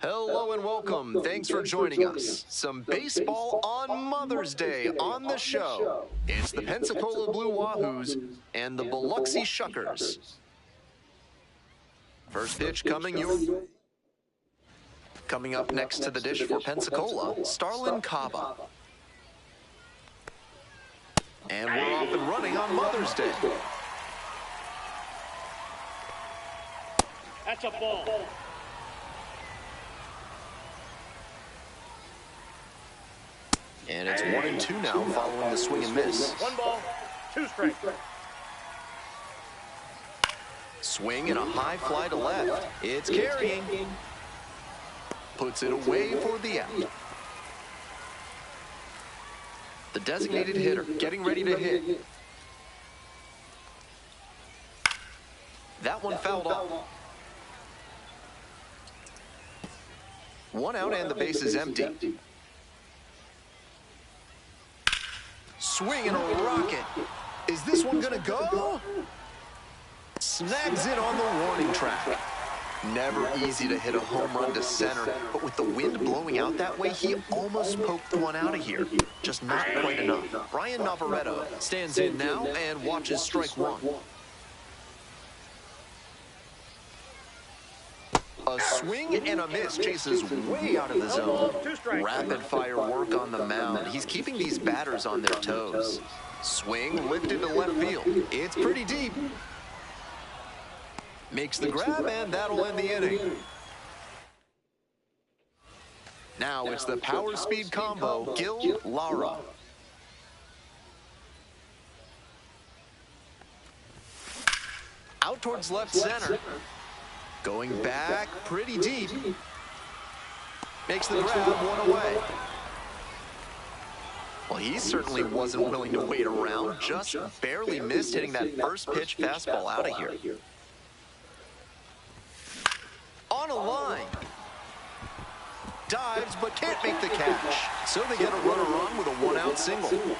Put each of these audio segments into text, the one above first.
Hello and welcome. Thanks for joining us. Some baseball on Mother's Day on the show. It's the Pensacola Blue Wahoos and the Biloxi Shuckers. First pitch coming your way. Coming up next to the dish for Pensacola, Starlin Caba. And we're off and running on Mother's Day. That's a ball. And it's 1-2 now following the swing and miss. 1 ball, 2 strikes. Swing and a high fly to left. It's carrying. Puts it away for the out. The designated hitter getting ready to hit. That one fouled off. 1 out and the base is empty. Swing and a rocket. Is this one gonna go? Snags it on the warning track. Never easy to hit a home run to center, but with the wind blowing out that way, he almost poked one out of here. Just not quite enough. Brian Navarrete stands in now and watches strike 1. A swing and a miss chases way out of the zone. Rapid fire work on the mound. He's keeping these batters on their toes. Swing lifted to left field. It's pretty deep. Makes the grab, and that'll end the inning. Now it's the power speed combo, Gil Lara. Out towards left center. Going back pretty deep. Makes the grab, 1 away. Well, he certainly wasn't willing to wait around. Just barely missed hitting that first pitch fastball out of here. On a line. Dives, but can't make the catch. So they get a runner on with a 1-out single.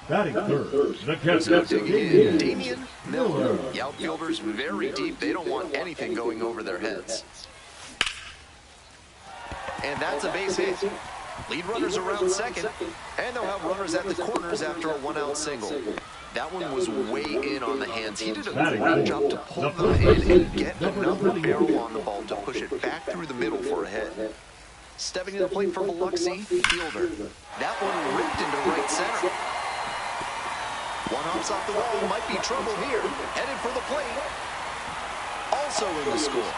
Batting third, the So catcher, digging in, Damian Miller. The outfielders very deep. They don't want anything going over their heads. And that's a base hit. Lead runners around second, and they'll have runners at the corners after a 1-out single. That one was way in on the hands. He did a great job to pull them in and get another barrel on the ball to push it back through the middle for a hit. Stepping to the plate for Biloxi, fielder. That one ripped into right center. One hops off the wall, might be trouble here. Headed for the plate. Also in the score.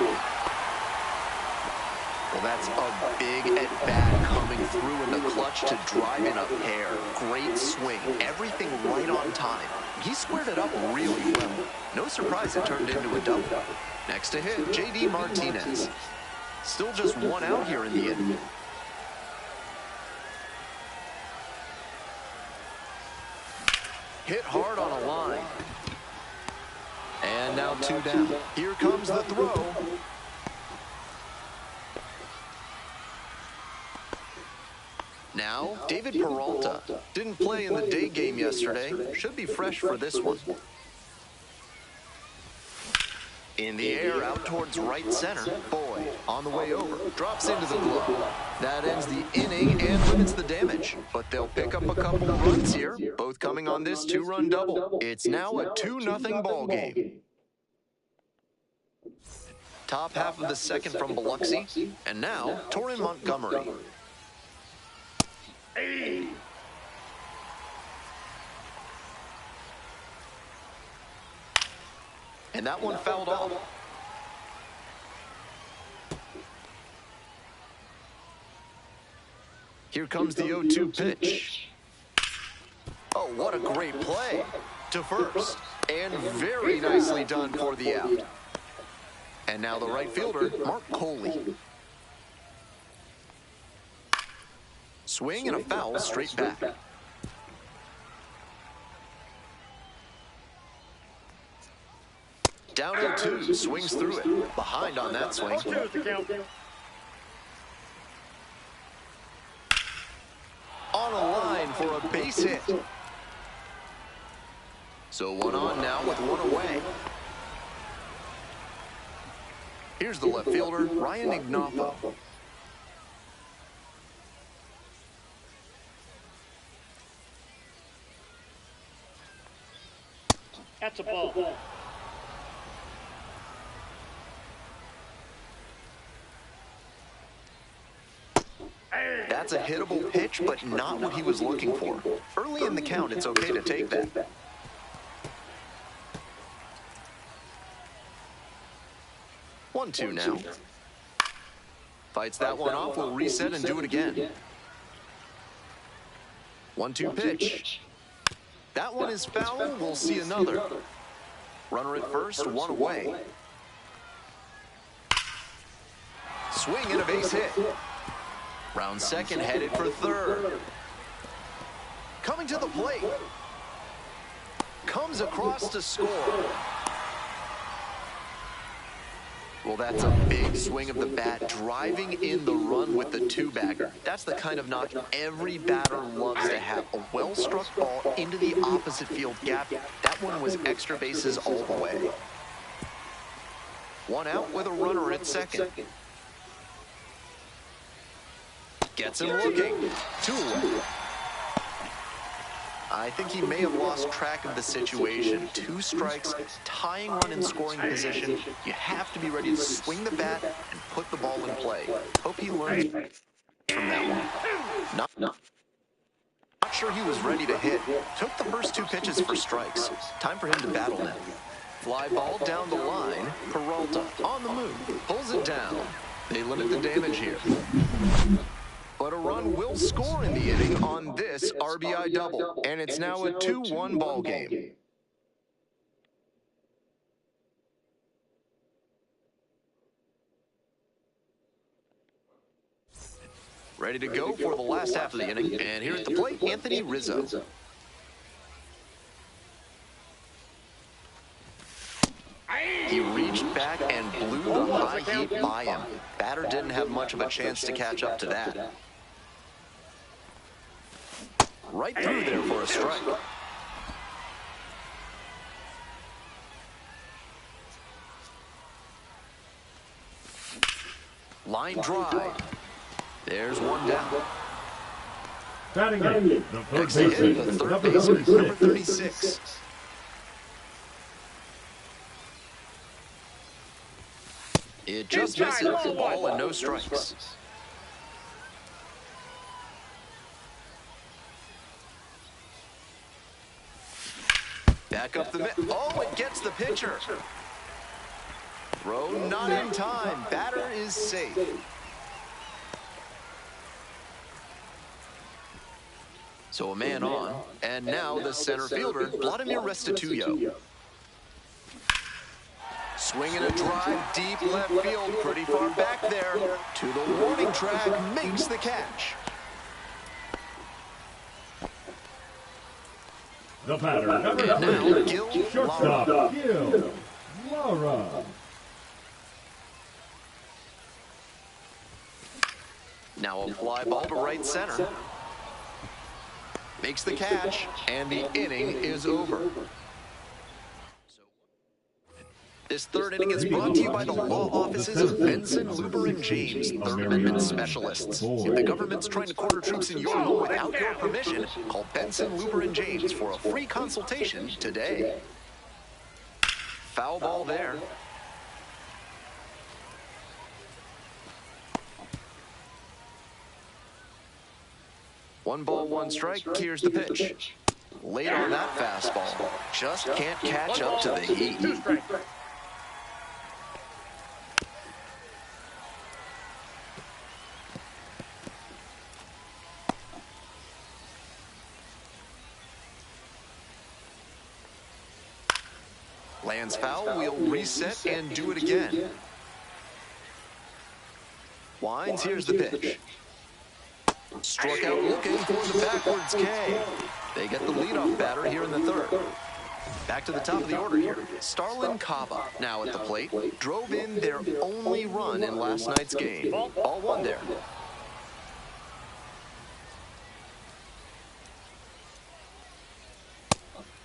Well, that's a big at-bat coming through in the clutch to drive in a pair. Great swing. Everything right on time. He squared it up really well. No surprise it turned into a double. Next to hit, J.D. Martinez. Still just 1 out here in the inning. Hit hard on a line. And now 2 down. Here comes the throw. Now, David Peralta. Didn't play in the day game yesterday. Should be fresh for this one. In the air, out towards right center. Boyd on the way over. Drops into the glove. That ends the inning and limits the damage. But they'll pick up a couple runs here, both coming on this 2-run double. It's now a 2-0 ball game. Top half of the second from Biloxi. And now, Torrin Montgomery. And that one fouled off. Here comes the 0-2 pitch. Oh, what a great play. To first. And very nicely done for the out. And now the right fielder, Mark Coley. Swing and a foul straight back. Down 0-2, swings through it. Behind on that swing. On a line for a base hit. So 1 on now with 1 away. Here's the left fielder, Ryan Ignapo. That's a ball. That's a hittable pitch, but not what he was looking for. Early in the count, it's okay to take that. 1-2 now. Fights that one off, will reset and do it again. 1-2 pitch. That one is foul, we'll see another. Runner at first, one away. Swing and a base hit. Round second, headed for third. Coming to the plate. Comes across to score. Well, that's a big swing of the bat, driving in the run with the two-bagger. That's the kind of knock every batter loves to have. A well-struck ball into the opposite field gap. That one was extra bases all the way. One out with a runner at second. Gets him looking. Two away. I think he may have lost track of the situation. 2 strikes, tying run in scoring position. You have to be ready to swing the bat and put the ball in play. Hope he learns from that one. Not sure he was ready to hit. Took the first 2 pitches for strikes. Time for him to battle now. Fly ball down the line. Peralta on the move. Pulls it down. They limit the damage here. But a run will score in the inning on this RBI double. And it's now a 2-1 ball game. Ready to go for the last half of the inning. And here at the plate, Anthony Rizzo. He reached back and blew the high heat by him. Batter didn't have much of a chance to catch up to that. Right through there for a strike. Line drive. There's one down. Batting eighth, the third baseman, The third number baseman, 36. number 36. It just misses. Ball and no strikes. Back up the mitt. Oh, it gets the pitcher. Throw not in time. Batter is safe. So a man on, and now the center fielder, Vladimir Restituyo. Swinging a drive deep left field, pretty far back there. To the warning track, makes the catch. The batter, number And now 3, Gil shortstop, Lara. Gil Lara. Now a fly ball to right center. Makes the catch, and the inning is over. This third inning is brought to you by the law offices of Benson, Luber, and James, Third Amendment specialists. If the government's trying to quarter troops in your home without your permission, call Benson, Luber, and James for a free consultation today. Foul ball there. One ball, one strike. Here's the pitch. Late on that fastball. Just can't catch up to the heat. Lands foul, we'll reset and do it again. Winds, here's the pitch. Struck out looking for the backwards K. They get the leadoff batter here in the third. Back to the top of the order here. Starlin Cava now at the plate. Drove in their only run in last night's game. Ball one there.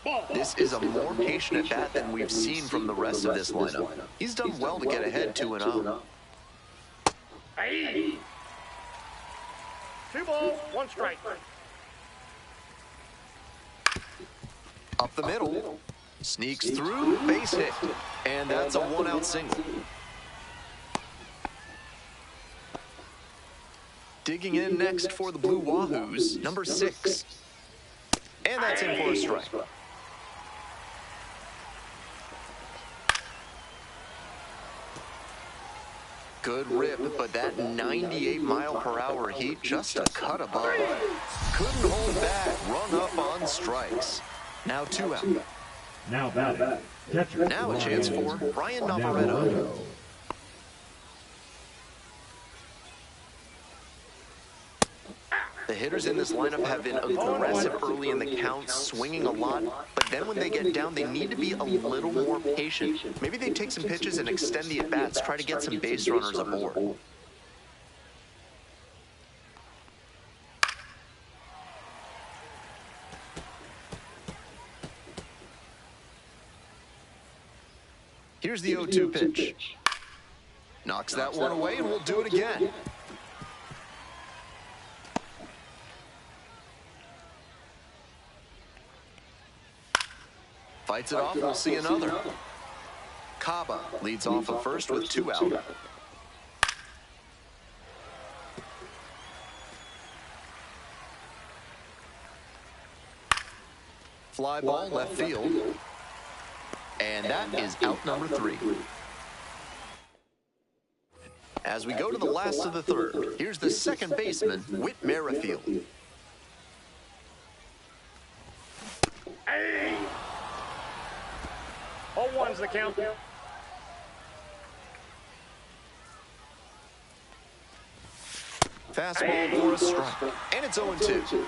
Ball. This is a more patient at bat than we've seen from the rest of this lineup. He's done well to get ahead 2-0. Hey. 2 balls, 1 strike. Up the middle. Sneaks through, base hit. And that's a 1-out single. Digging in next for the Blue Wahoos, number 6. And that's in for a strike. Good rip, but that 98-mile-per-hour heat just a cut above. Couldn't hold back, rung up on strikes. Now 2 out. Now batting. Catcher. Now a chance for Brian Navarretto. The hitters in this lineup have been aggressive early in the count, swinging a lot, but then when they get down, they need to be a little more patient. Maybe they take some pitches and extend the at-bats, try to get some base runners aboard. Here's the 0-2 pitch. Knocks that one away, and we'll do it again. Fights it off, we'll see another. Caba leads off at first with 2 out. Fly ball left field. And that is out number 3. As we go to the last of the third, here's the second baseman, Whit Merrifield. Hey. 0-1's the count. Fastball for a strike. And it's 0-2.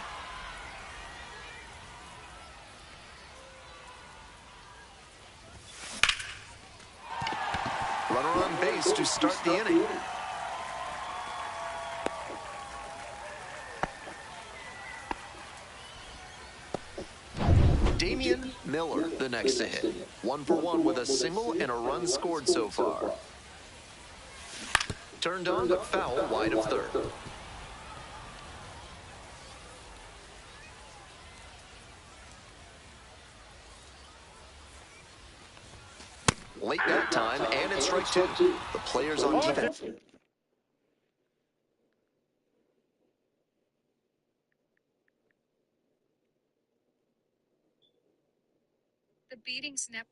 Runner on base to start the inning. Damian Miller, the next to hit. 1 for 1 with a single and a run scored so far. Turned on, but foul wide of third. Late that time, and it's strike 2. The players on defense. The beating snap.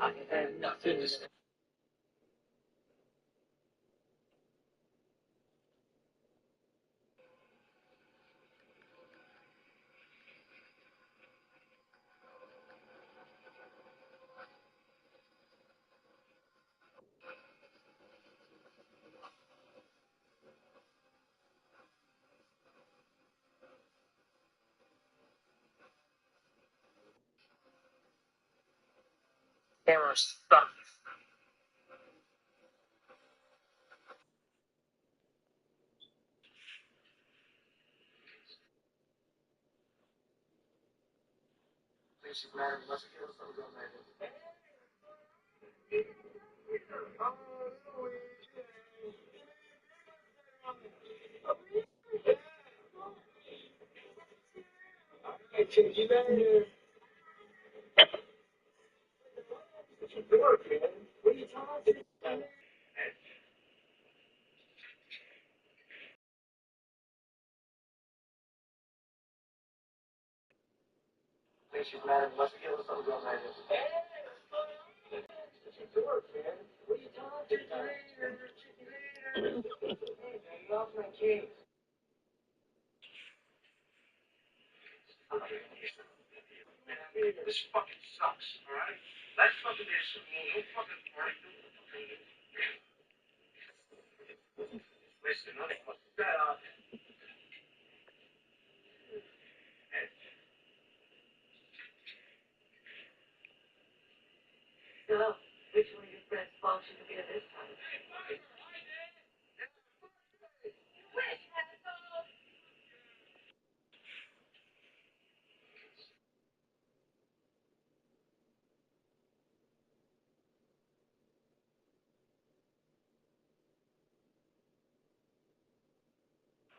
I have nothing to say. Camera stuck.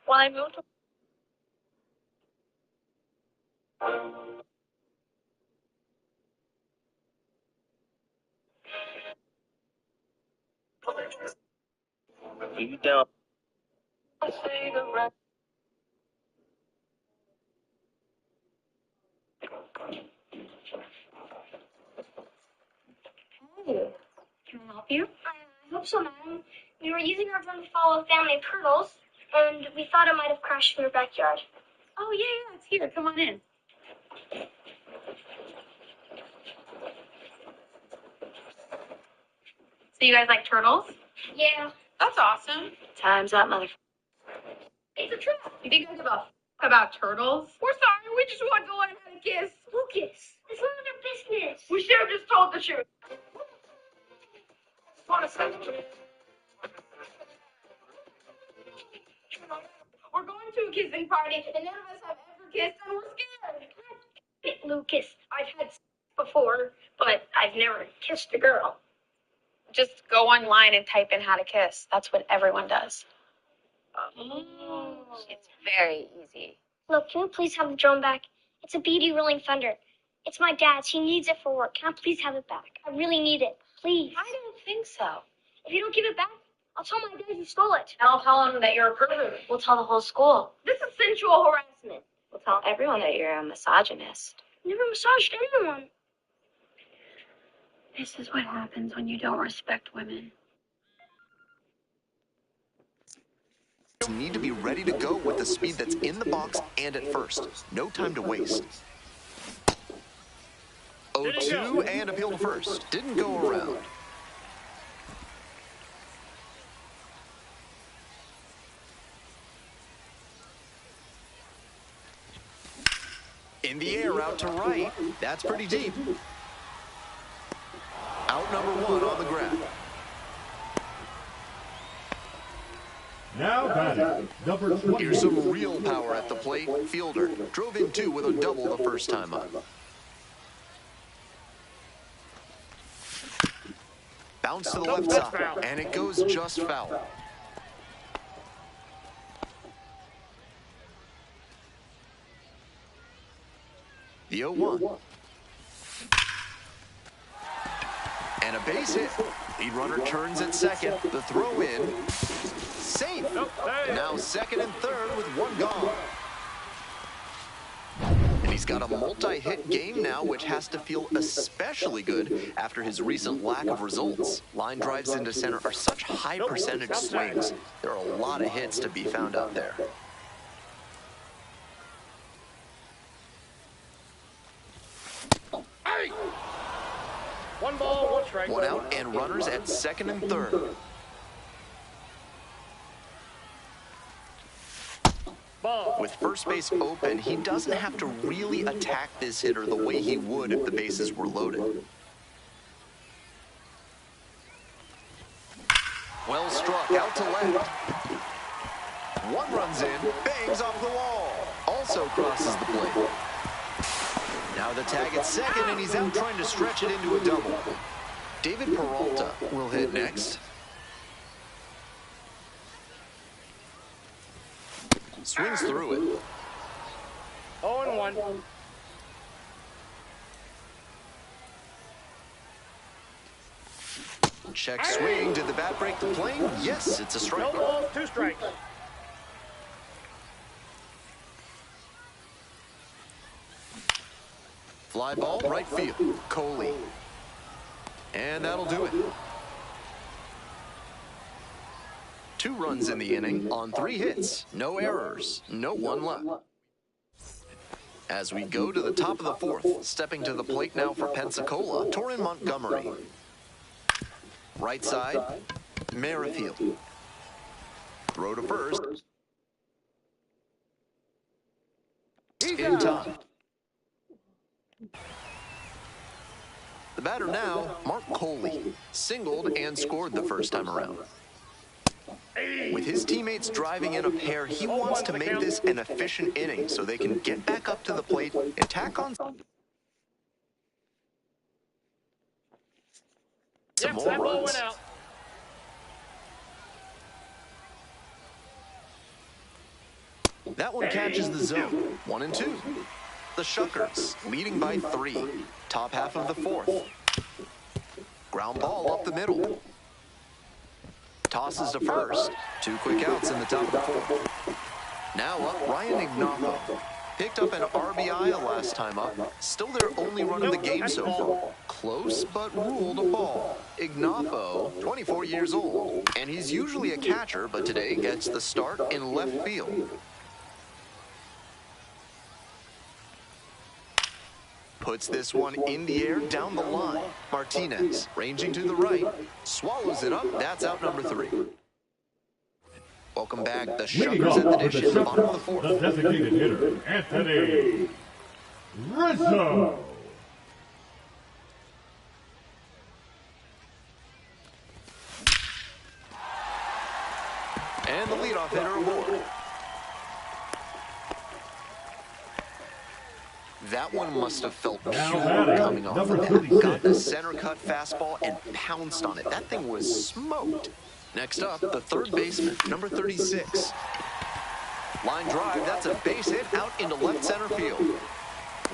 When I moved to you down. I say the rest. Hey, can I help you? I hope so, Mom. We were using our drone to follow a family of turtles, and we thought it might have crashed in your backyard. Oh, yeah, it's here. Come on in. So you guys like turtles? Yeah. That's awesome. Time's up, mother. It's a trap. You think I give a f about turtles? We're sorry. We just want to go in and have a kiss. Lucas, it's none of their business. We should have just told the truth. We're going to a kissing party, and none of us have ever kissed, and we're scared. Lucas, I've had sex before, but I've never kissed a girl. Just go online and type in how to kiss. That's what everyone does. It's very easy. Look, can we please have the drone back? It's a BD Rolling Thunder. It's my dad's. He needs it for work. Can I please have it back? I really need it. Please. I don't think so. If you don't give it back, I'll tell my dad you stole it. And I'll tell them that you're a pervert. We'll tell the whole school. This is sensual harassment. We'll tell everyone that you're a misogynist. Never massaged anyone. This is what happens when you don't respect women. You need to be ready to go with the speed that's in the box and at first. No time to waste. 0-2 and appeal to first. Didn't go around. In the air, out to right. That's pretty deep. Out number 1 on the grab. Now batting, number 20. Here's some real power at the plate. Fielder drove in 2 with a double the first time up. Bounce to the left side, and it goes just foul. The 0-1. And a base hit. Lead runner turns at second. The throw in. Safe. Now second and third with 1 gone. And he's got a multi-hit game now, which has to feel especially good after his recent lack of results. Line drives into center are such high percentage swings. There are a lot of hits to be found out there. Hey! 1 ball, 1 strike. 1 out and runners at second and third. Ball. With first base open, he doesn't have to really attack this hitter the way he would if the bases were loaded. Well struck, out to left. 1 runs in, bangs off the wall. Also crosses the plate. Now the tag at second, and he's out trying to stretch it into a double. David Peralta will hit next. Swings through it. 0-1. Check swing. Did the bat break the plane? Yes, it's a strike. No balls, 2 strikes. Fly ball, right field. Coley. And that'll do it. 2 runs in the inning on 3 hits. No errors. No one left. As we go to the top of the 4th, stepping to the plate now for Pensacola, Torrin Montgomery. Right side, Merrifield. Throw to first. In time. The batter now, Mark Coley, singled and scored the first time around. With his teammates driving in a pair, he wants to make this an efficient inning so they can get back up to the plate and tack on some more runs. That one catches the zone. 1-2. The Shuckers leading by 3. Top half of the 4th. Ground ball up the middle. Tosses to first. 2 quick outs in the top of the 4th. Now up, Ryan Ignapo. Picked up an RBI last time up. Still their only run of the game so far. Close, but ruled a ball. Ignapo, 24 years old. And he's usually a catcher, but today gets the start in left field. Puts this one in the air down the line. Martinez, ranging to the right, swallows it up. That's out number 3. Welcome back. The Shuckers at the dish in the bottom of the 4th. The designated hitter, Anthony Rizzo. And the leadoff hitter aboard. That one must have felt pure coming off the bat. Got the center cut fastball and pounced on it. That thing was smoked. Next up, the third baseman, number 36. Line drive, that's a base hit out into left center field.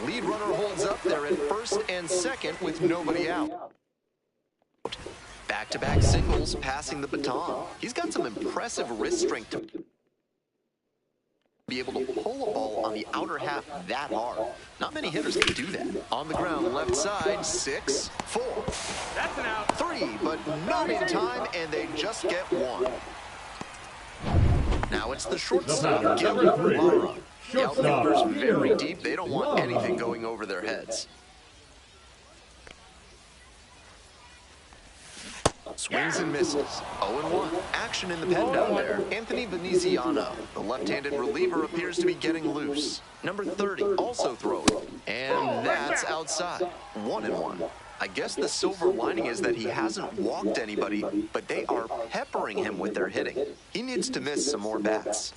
Lead runner holds up there at first and second with nobody out. Back-to-back singles, passing the baton. He's got some impressive wrist strength to be able to pull a ball on the outer half that hard. Not many hitters can do that. On the ground, left side, 6, 4. That's an out. 3, but not in time, and they just get 1. Now it's the shortstop, Gillen Lara. The outfielders very deep. They don't want anything going over their heads. Swings and misses. 0-1. Action in the pen down there. Anthony Veneziano, the left-handed reliever, appears to be getting loose. Number 30, also throwing. And that's outside. 1-1. I guess the silver lining is that he hasn't walked anybody, but they are peppering him with their hitting. He needs to miss some more bats.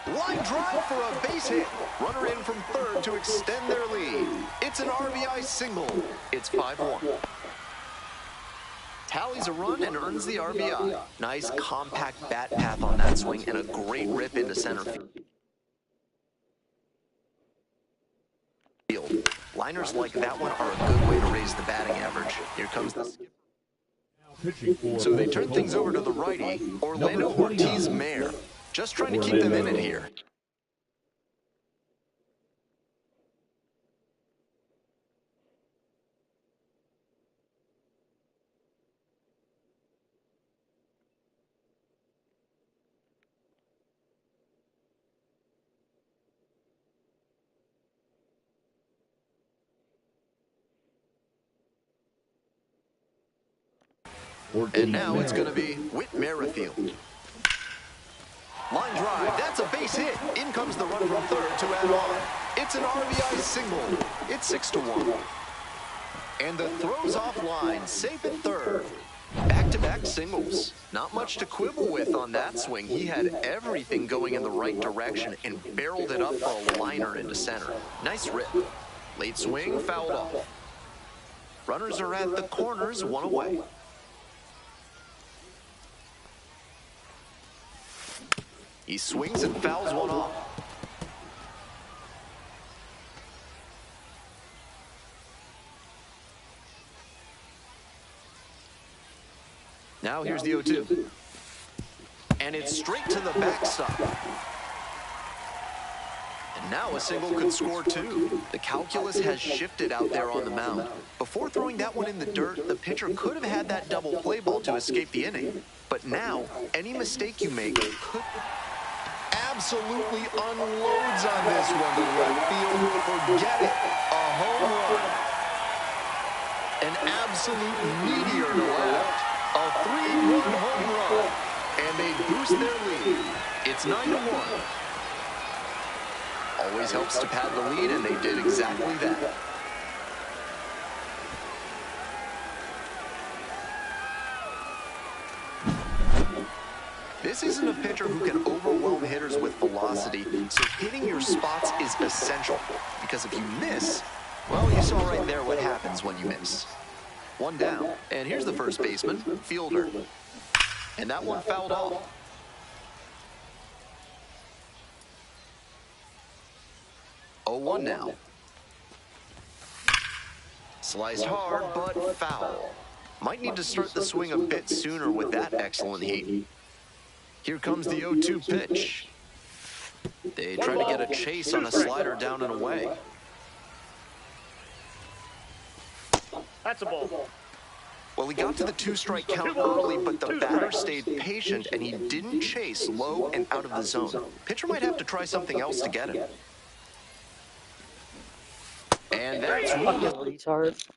Line drive for a base hit. Runner in from third to extend their lead. It's an RBI single. It's 5-1. Tallies a run and earns the RBI. Nice compact bat path on that swing and a great rip into center field. Liners like that one are a good way to raise the batting average. Here comes the skipper. So they turn things over to the righty, Orlando Ortiz-Mayer. Just trying to keep them in it here. And now it's going to be Whit Merrifield. Line drive, that's a base hit. In comes the run from third to add on. It's an RBI single. It's 6-1. And the throw's offline, safe at third. Back-to-back singles. Not much to quibble with on that swing. He had everything going in the right direction and barreled it up for a liner into center. Nice rip. Late swing, fouled off. Runners are at the corners, 1 away. He swings and fouls one off. Now here's the 0-2. And it's straight to the backstop. Now a single could score too. The calculus has shifted out there on the mound. Before throwing that one in the dirt, the pitcher could have had that double play ball to escape the inning. But now, any mistake you make could absolutely unloads on this one to left field. Forget it. A home run. An absolute meteor to left. A 3-run home run. And they boost their lead. It's 9-1. Always helps to pad the lead, and they did exactly that. This isn't a pitcher who can overwhelm hitters with velocity, so hitting your spots is essential. Because if you miss, well, you saw right there what happens when you miss. One down, and here's the first baseman, Fielder. And that one fouled off. Oh, 1 now. Sliced hard, but foul. Might need to start the swing a bit sooner with that excellent heat. Here comes the 0-2 pitch. They try to get a chase on a slider down and away. That's a ball. Well, he got to the 2-strike count early, but the batter stayed patient, and he didn't chase low and out of the zone. Pitcher might have to try something else to get him. And that's Fucking retard.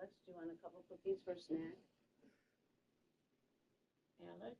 Alex, do you want a couple cookies for a snack? Alex?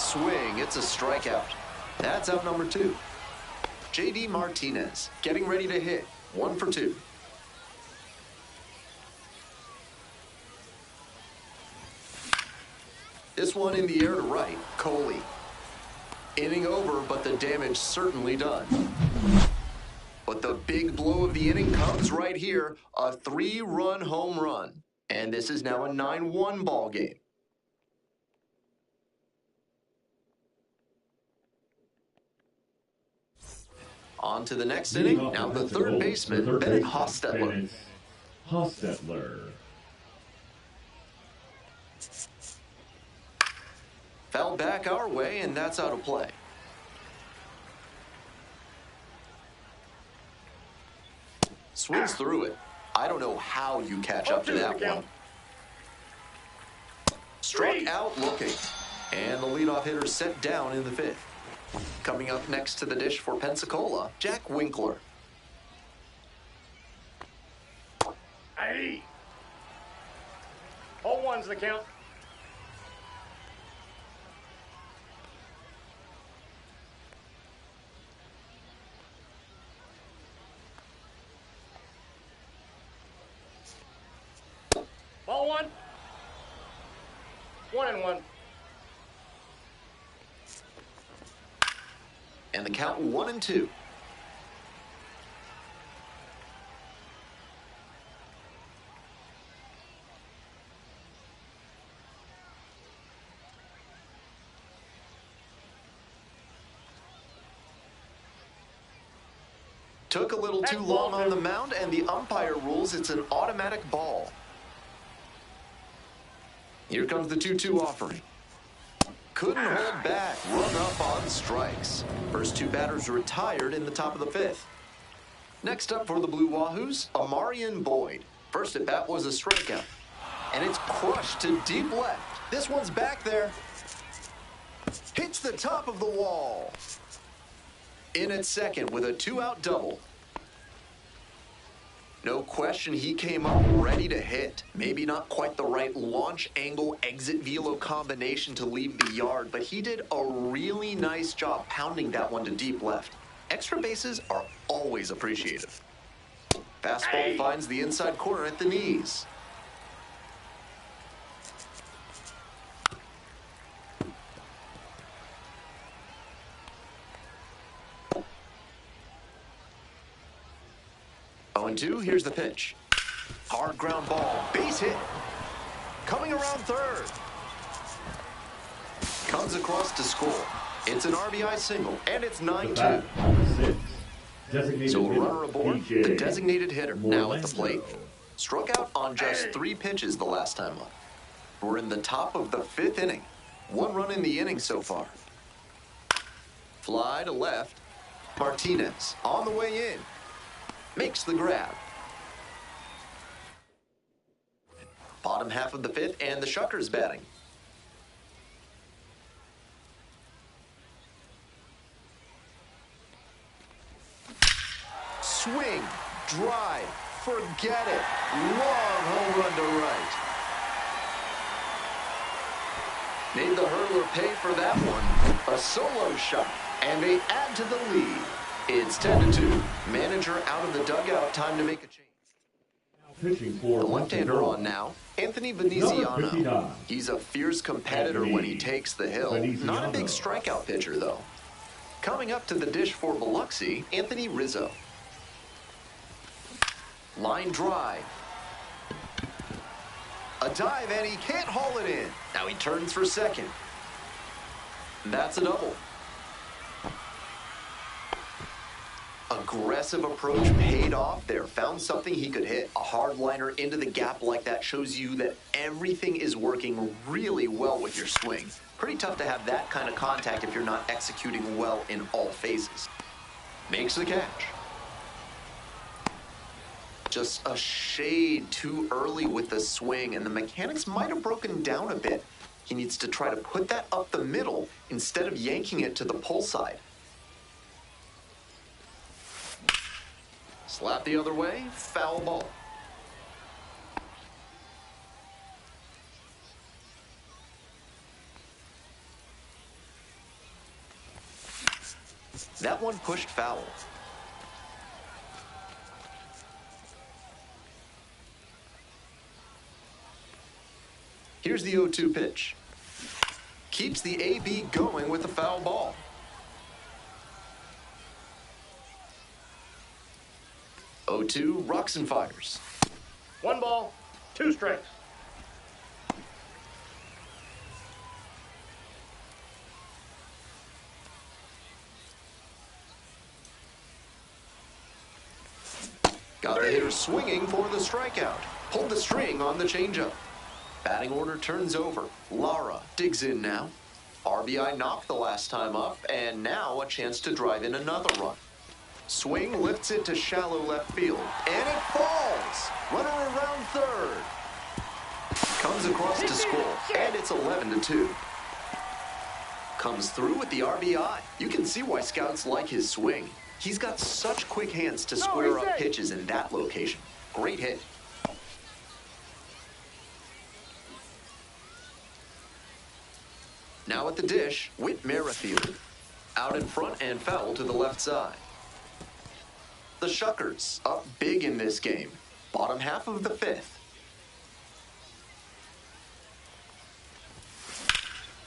Swing, it's a strikeout. That's out number 2. J.D. Martinez getting ready to hit. 1 for 2. This one in the air to right, Coley. Inning over, but the damage certainly done. But the big blow of the inning comes right here, a 3-run home run. And this is now a 9-1 ball game. On to the next inning. Now the third baseman, Bennett Hostetler. Foul back our way, and that's out of play. Swings through it. I don't know how you catch up to that one. Struck out looking. And the leadoff hitter set down in the 5th. Coming up next to the dish for Pensacola, Jack Winkler. Hey! All one's the count. Ball 1. 1-1. And the count 1-2. Took a little too long on the mound, and the umpire rules it's an automatic ball. Here comes the 2-2 offering. Couldn't hold back. Run up on strikes. First 2 batters retired in the top of the 5th. Next up for the Blue Wahoos, Amarian Boyd. First at bat was a strikeout. And it's crushed to deep left. This one's back there. Hits the top of the wall. In at second with a 2-out double. No question he came up ready to hit. Maybe not quite the right launch angle exit velo combination to leave the yard, but he did a really nice job pounding that one to deep left. Extra bases are always appreciated. Fastball finds the inside corner at the knees. Oh, 0-2, here's the pitch. Hard ground ball, base hit. Coming around third. Comes across to score. It's an RBI single, and it's 9-2. So a runner aboard, the designated hitter now at the plate. Struck out on just 3 pitches the last time up. We're in the top of the 5th inning. 1 run in the inning so far. Fly to left. Martinez on the way in. Makes the grab. Bottom half of the 5th, and the Shuckers batting. Swing, drive, forget it. Long home run to right. Made the hurdler pay for that one. A solo shot, and they add to the lead. It's 10-2. Manager out of the dugout. Time to make a change. The left-hander on now, Anthony Veneziano. He's a fierce competitor when he takes the hill. Not a big strikeout pitcher, though. Coming up to the dish for Biloxi, Anthony Rizzo. Line drive. A dive, and he can't haul it in. Now he turns for second. That's a double. Aggressive approach paid off there. Found something he could hit. A hard liner into the gap like that shows you that everything is working really well with your swing. Pretty tough to have that kind of contact if you're not executing well in all phases. Makes the catch. Just a shade too early with the swing, and the mechanics might have broken down a bit. He needs to try to put that up the middle instead of yanking it to the pull side. Slap the other way, foul ball. That one pushed foul. Here's the 0-2 pitch. Keeps the AB going with the foul ball. Oh, 2 rocks and fires. 1 ball, 2 strikes. Got the hitter swinging for the strikeout. Pulled the string on the changeup. Batting order turns over. Lara digs in now. RBI knocked the last time up, and now a chance to drive in another run. Swing lifts it to shallow left field, and it falls. Runner around third. Comes across to score, and it's 11-2. Comes through with the RBI. You can see why scouts like his swing. He's got such quick hands to square up pitches in that location. Great hit. Now at the dish, Whit Merrifield. Out in front and foul to the left side. The Shuckers up big in this game. Bottom half of the 5th.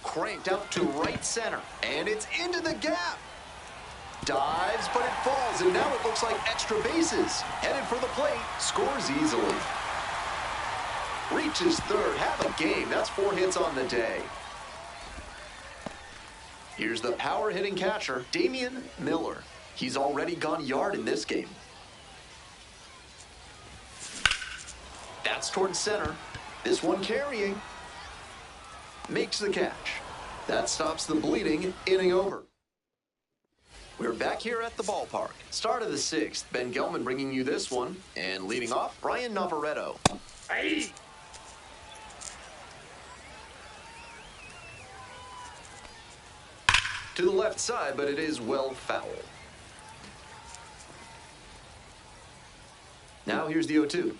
Cranked out to right center, and it's into the gap. Dives, but it falls, and now it looks like extra bases. Headed for the plate, scores easily. Reaches third, have a game. That's 4 hits on the day. Here's the power-hitting catcher, Damian Miller. He's already gone yard in this game. That's towards center. This one carrying. Makes the catch. That stops the bleeding, inning over. We're back here at the ballpark. Start of the 6th. Ben Gelman bringing you this one. And leading off, Brian Navarretto. Hey! To the left side, but it is well foul. Now here's the 0-2.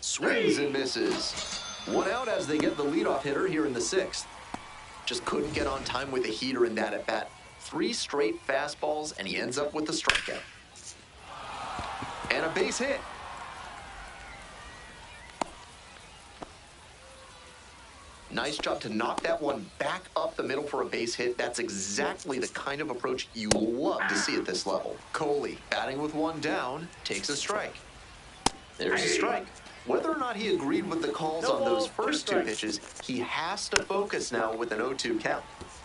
Swings and misses. 1 out as they get the leadoff hitter here in the 6th. Just couldn't get on time with the heater in that at-bat. 3 straight fastballs, and he ends up with the strikeout. And a base hit. Nice job to knock that one back up the middle for a base hit. That's exactly the kind of approach you love to see at this level. Coley, batting with 1 down, takes a strike. There's a strike. Whether or not he agreed with the calls on those first 2 pitches, he has to focus now with an 0-2 count.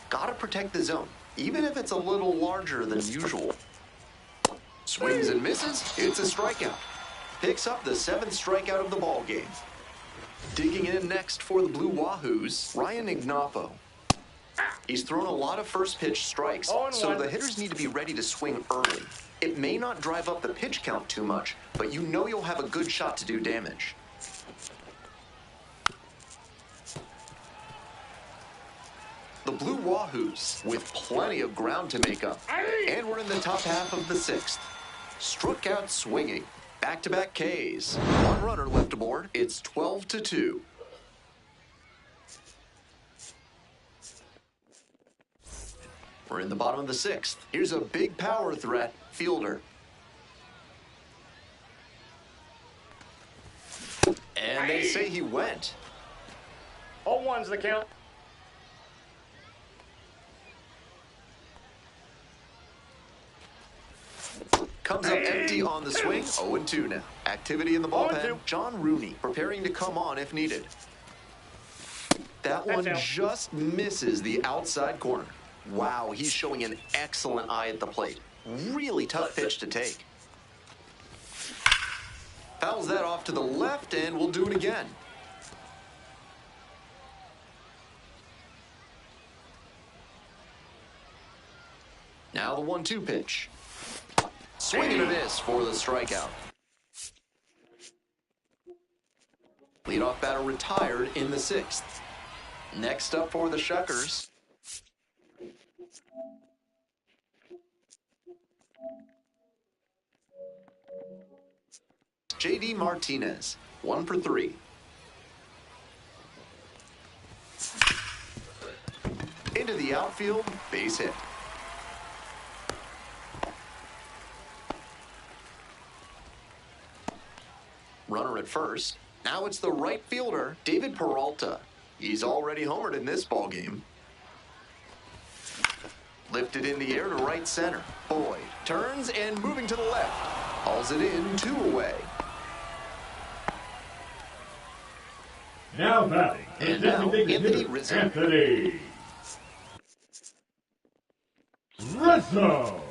Gotta protect the zone, even if it's a little larger than usual. Swings and misses, it's a strikeout. Picks up the 7th strikeout of the ball game. Digging in next for the Blue Wahoos, Ryan Ignapo. He's thrown a lot of first pitch strikes, so the hitters need to be ready to swing early. It may not drive up the pitch count too much, but you know you'll have a good shot to do damage. The Blue Wahoos with plenty of ground to make up. And we're in the top half of the 6th. Struck out swinging. Back-to-back Ks. 1 runner left aboard. It's 12-2. We're in the bottom of the 6th. Here's a big power threat. Fielder. And they say he went. 0-1's the count. Comes up empty on the swing. 0-2 now. Activity in the bullpen. John Rooney preparing to come on if needed. That one just misses the outside corner. Wow, he's showing an excellent eye at the plate. Really tough pitch to take. Fouls that off to the left, and we'll do it again. Now the 1-2 pitch. Swing and a miss for the strikeout. Leadoff batter retired in the 6th. Next up for the Shuckers. J.D. Martinez, 1 for 3. Into the outfield, base hit. Runner at first. Now it's the right fielder, David Peralta. He's already homered in this ballgame. Lifted in the air to right center. Boyd turns and moving to the left. Hauls it in, 2 away. Now batting. And now, Anthony Rizzo. Anthony Rizzo.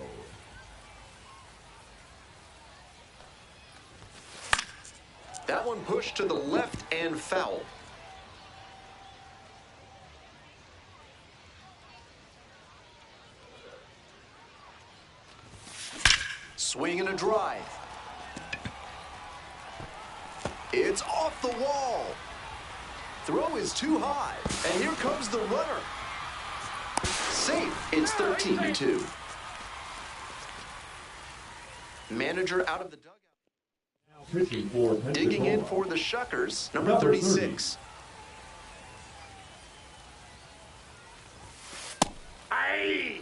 That one pushed to the left and foul. Swing and a drive. It's off the wall. Throw is too high. And here comes the runner. Safe. It's 13-2. Manager out of the dugout. Pitching for Digging in for the Shuckers, number 36. Aye.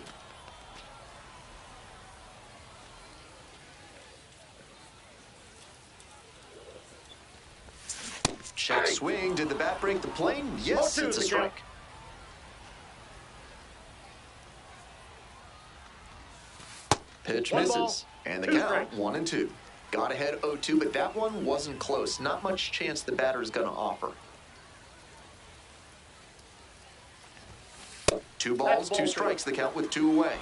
Check swing. Did the bat break the plane? Yes, Ball 2 it's a to count. strike. Pitch 1 misses. ball, And the 2 count, strikes. 1-2. Got ahead 0-2, but that one wasn't close. Not much chance the batter's going to offer. 2 balls, 2 strikes, the count with 2 away.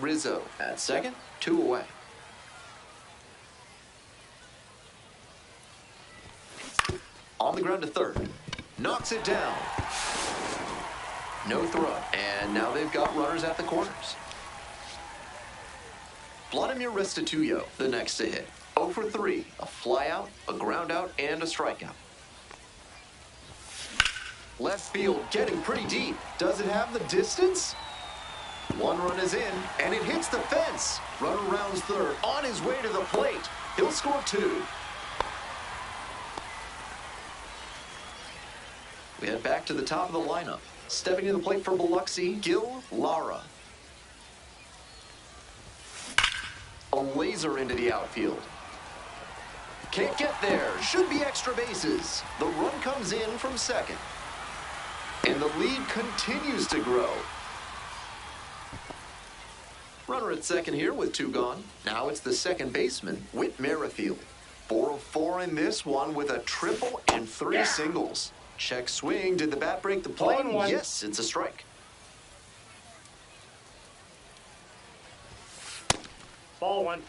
Rizzo at second, 2 away. On the ground to third. Knocks it down. No throw. And now they've got runners at the corners. Vladimir Restituyo, the next to hit. 0 for 3. A flyout, a ground out, and a strikeout. Left field getting pretty deep. Does it have the distance? 1 run is in, and it hits the fence. Runner rounds third, on his way to the plate. He'll score 2. We head back to the top of the lineup. Stepping to the plate for Biloxi, Gil Lara. A laser into the outfield. Can't get there. Should be extra bases. The run comes in from second. And the lead continues to grow. Runner at second here with 2 gone. Now it's the second baseman, Whit Merrifield. 4 of 4 in this one with a triple and 3 singles. Check swing. Did the bat break the plane? 1-1. Yes, it's a strike. Ball 1.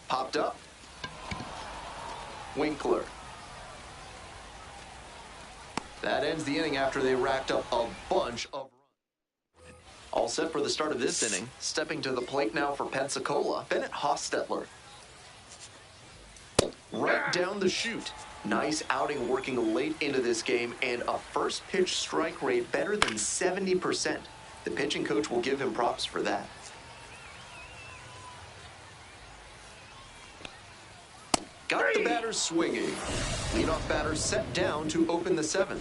Popped up. Winkler. That ends the inning after they racked up a bunch of runs. All set for the start of this inning. Stepping to the plate now for Pensacola, Bennett Hostetler. Right down the chute. Nice outing working late into this game and a first pitch strike rate better than 70%. The pitching coach will give him props for that. Got the batter swinging. Leadoff batter set down to open the 7th.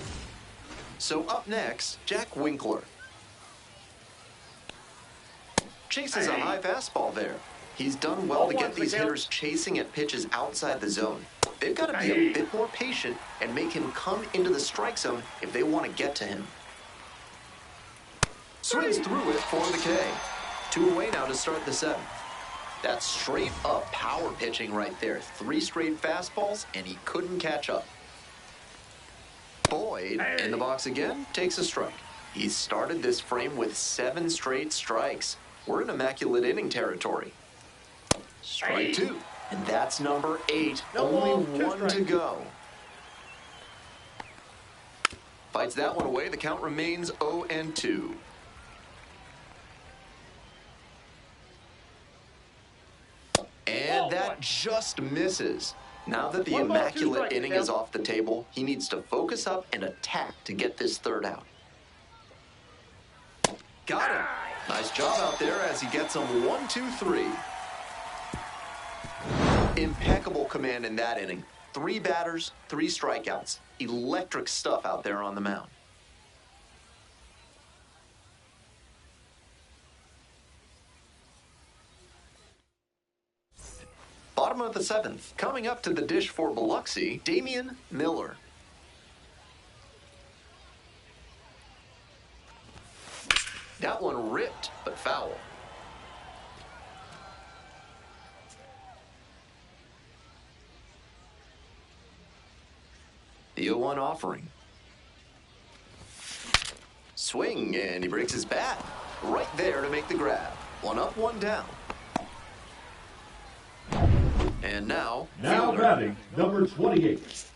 So up next, Jack Winkler. Chases a high fastball there. He's done well to get these hitters chasing at pitches outside the zone. They've got to be a bit more patient and make him come into the strike zone if they want to get to him. Swings through it for the K. 2 away now to start the 7th. That's straight up power pitching right there. 3 straight fastballs, and he couldn't catch up. Boyd, in the box again, takes a strike. He's started this frame with 7 straight strikes. We're in immaculate inning territory. Strike 2, and that's number 8. Only 1 to go. Fights that one away. The count remains 0-2. And that just misses. Now that the immaculate inning is off the table, he needs to focus up and attack to get this 3rd out. Got him. Nice job out there as he gets him 1-2-3. Impeccable command in that inning. 3 batters, 3 strikeouts. Electric stuff out there on the mound. Bottom of the 7th. Coming up to the dish for Biloxi, Damian Miller. That one ripped, but foul. The 0-1 offering. Swing, and he breaks his bat. Right there to make the grab. One up, one down. And now batting, number 28.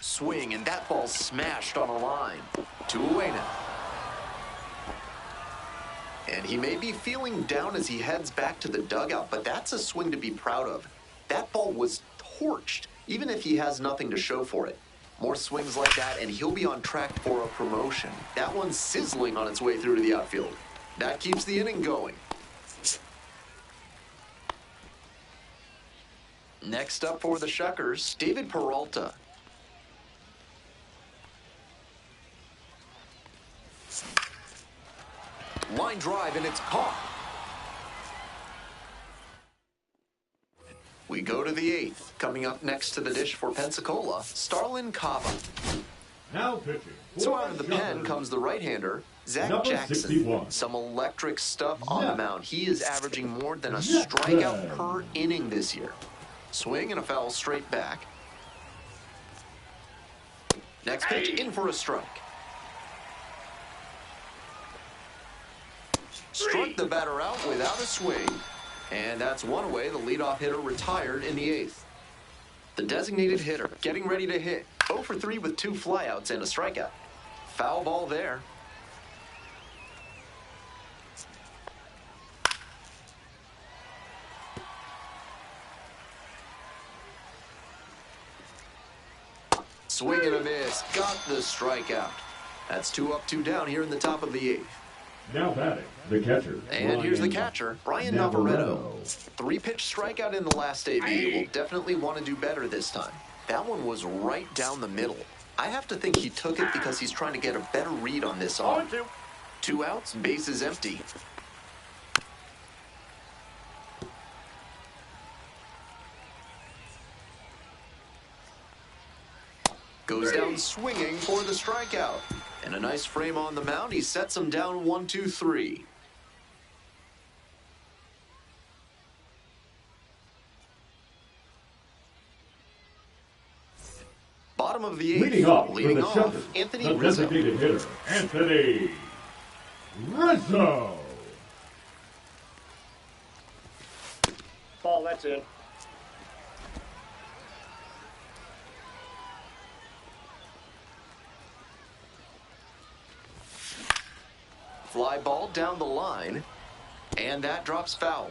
Swing, and that ball smashed on a line. 2 away now. And he may be feeling down as he heads back to the dugout, but that's a swing to be proud of. That ball was torched, even if he has nothing to show for it. More swings like that, and he'll be on track for a promotion. That one's sizzling on its way through to the outfield. That keeps the inning going. Next up for the Shuckers, David Peralta. Line drive, and it's caught. We go to the 8th. Coming up next to the dish for Pensacola, Starlin Cava. Now pitching. So out of the pen comes the right-hander, Zach Number Jackson. 61. Some electric stuff on the mound. He is averaging more than a strikeout per inning this year. Swing and a foul straight back. Next pitch, in for a strike. Struck the batter out without a swing. And that's one away. The leadoff hitter retired in the 8th. The designated hitter getting ready to hit. 0 for 3 with 2 flyouts and a strikeout. Foul ball there. Swing and a miss. Got the strikeout. That's 2 up, 2 down here in the top of the 8th. Now batting, the catcher. And here's the catcher, Brian Navarretto. 3-pitch strikeout in the last AB. Will definitely want to do better this time. That one was right down the middle. I have to think he took it because he's trying to get a better read on this arm. 2 outs, base is empty. Goes down swinging for the strikeout. And a nice frame on the mound. He sets him down 1-2-3. Bottom of the 8th. Leading off, Anthony Rizzo. Designated hitter, Anthony Rizzo. Ball, that's in. Fly ball down the line, and that drops foul.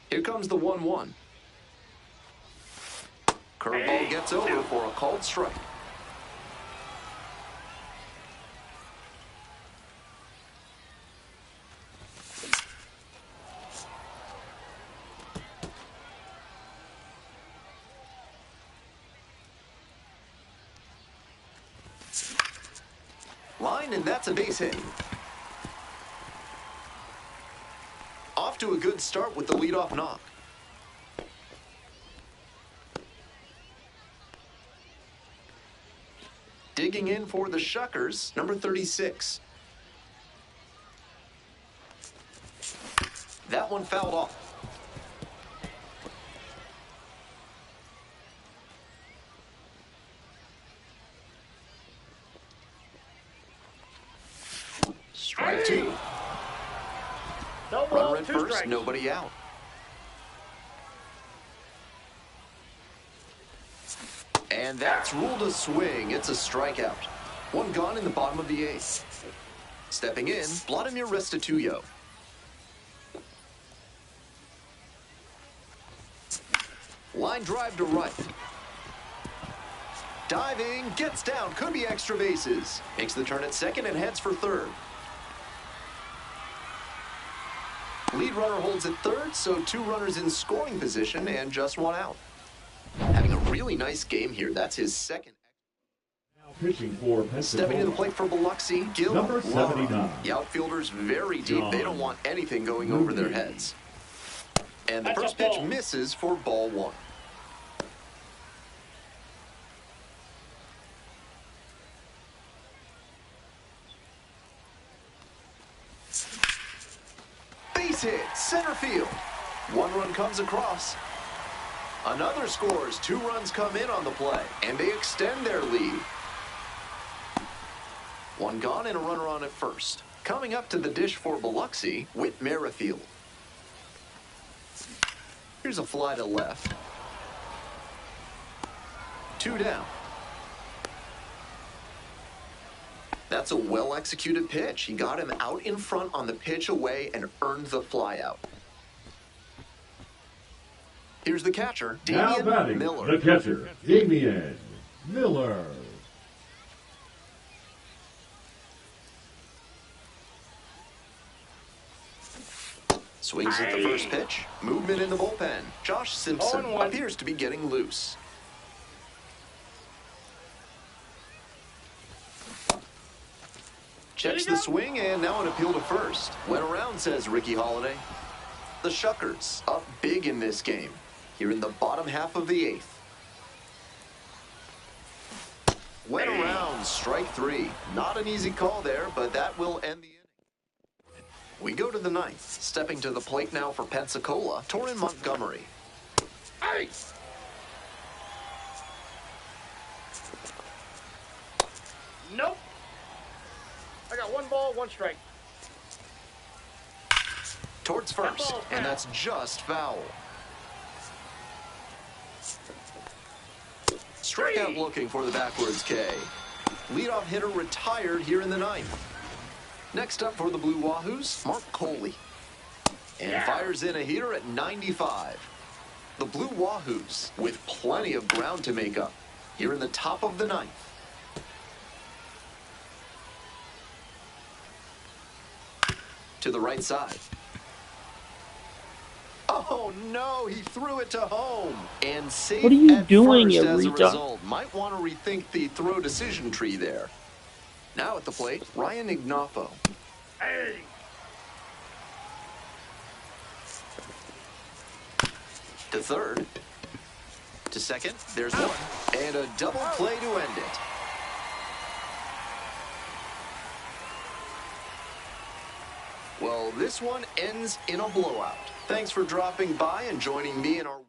Here comes the 1-1. Curveball gets over for a called strike. Line, and that's a base hit. Off to a good start with the leadoff knock. Digging in for the Shuckers, number 36. That one fouled off. Strike 2. No Runner ball, at 2 first, strikes. nobody out. And that's ruled a swing. It's a strikeout. 1 gone in the bottom of the 8th. Stepping in, Vladimir Restituyo. Line drive to right. Diving, gets down, could be extra bases. Makes the turn at second and heads for third. Lead runner holds at third, so 2 runners in scoring position and just 1 out. Having a really nice game here. That's his second. Pitching for Stepping to the Pensacola. plate for Biloxi, Gil Number Lara. 79. The outfielders very deep. They don't want anything going over their heads. And the first pitch misses for ball one. Base hit, center field. One run comes across. Another scores. 2 runs come in on the play, and they extend their lead. One gone and a runner on at first. Coming up to the dish for Biloxi, Whit Merrifield. Here's a fly to left. 2 down. That's a well-executed pitch. He got him out in front on the pitch away and earned the fly out. Here's the catcher, Now Damian batting, Miller. the catcher, Damian Miller. Swings at the first pitch. Movement in the bullpen. Josh Simpson 0-1. appears to be getting loose. Checks the swing, and now an appeal to first. Went around, says Ricky Holiday. The Shuckers up big in this game. Here in the bottom half of the 8th. Went around, strike 3. Not an easy call there, but that will end the inning. We go to the 9th. Stepping to the plate now for Pensacola, Torrin Montgomery. Hey! Nope. I got 1 ball, 1 strike. Towards first, ball's and foul. that's just foul. Strikeout looking for the backwards K. Leadoff hitter retired here in the 9th. Next up for the Blue Wahoos, Mark Coley. And fires in a heater at 95. The Blue Wahoos with plenty of ground to make up here in the top of the 9th. To the right side. Oh no, he threw it to home. And safe What are you at doing, first you as a retard? result. Might want to rethink the throw decision tree there. Now at the plate, Ryan Ignoffo. Hey! To third. To second, there's one. And a double play to end it. Well, this one ends in a blowout. Thanks for dropping by and joining me in our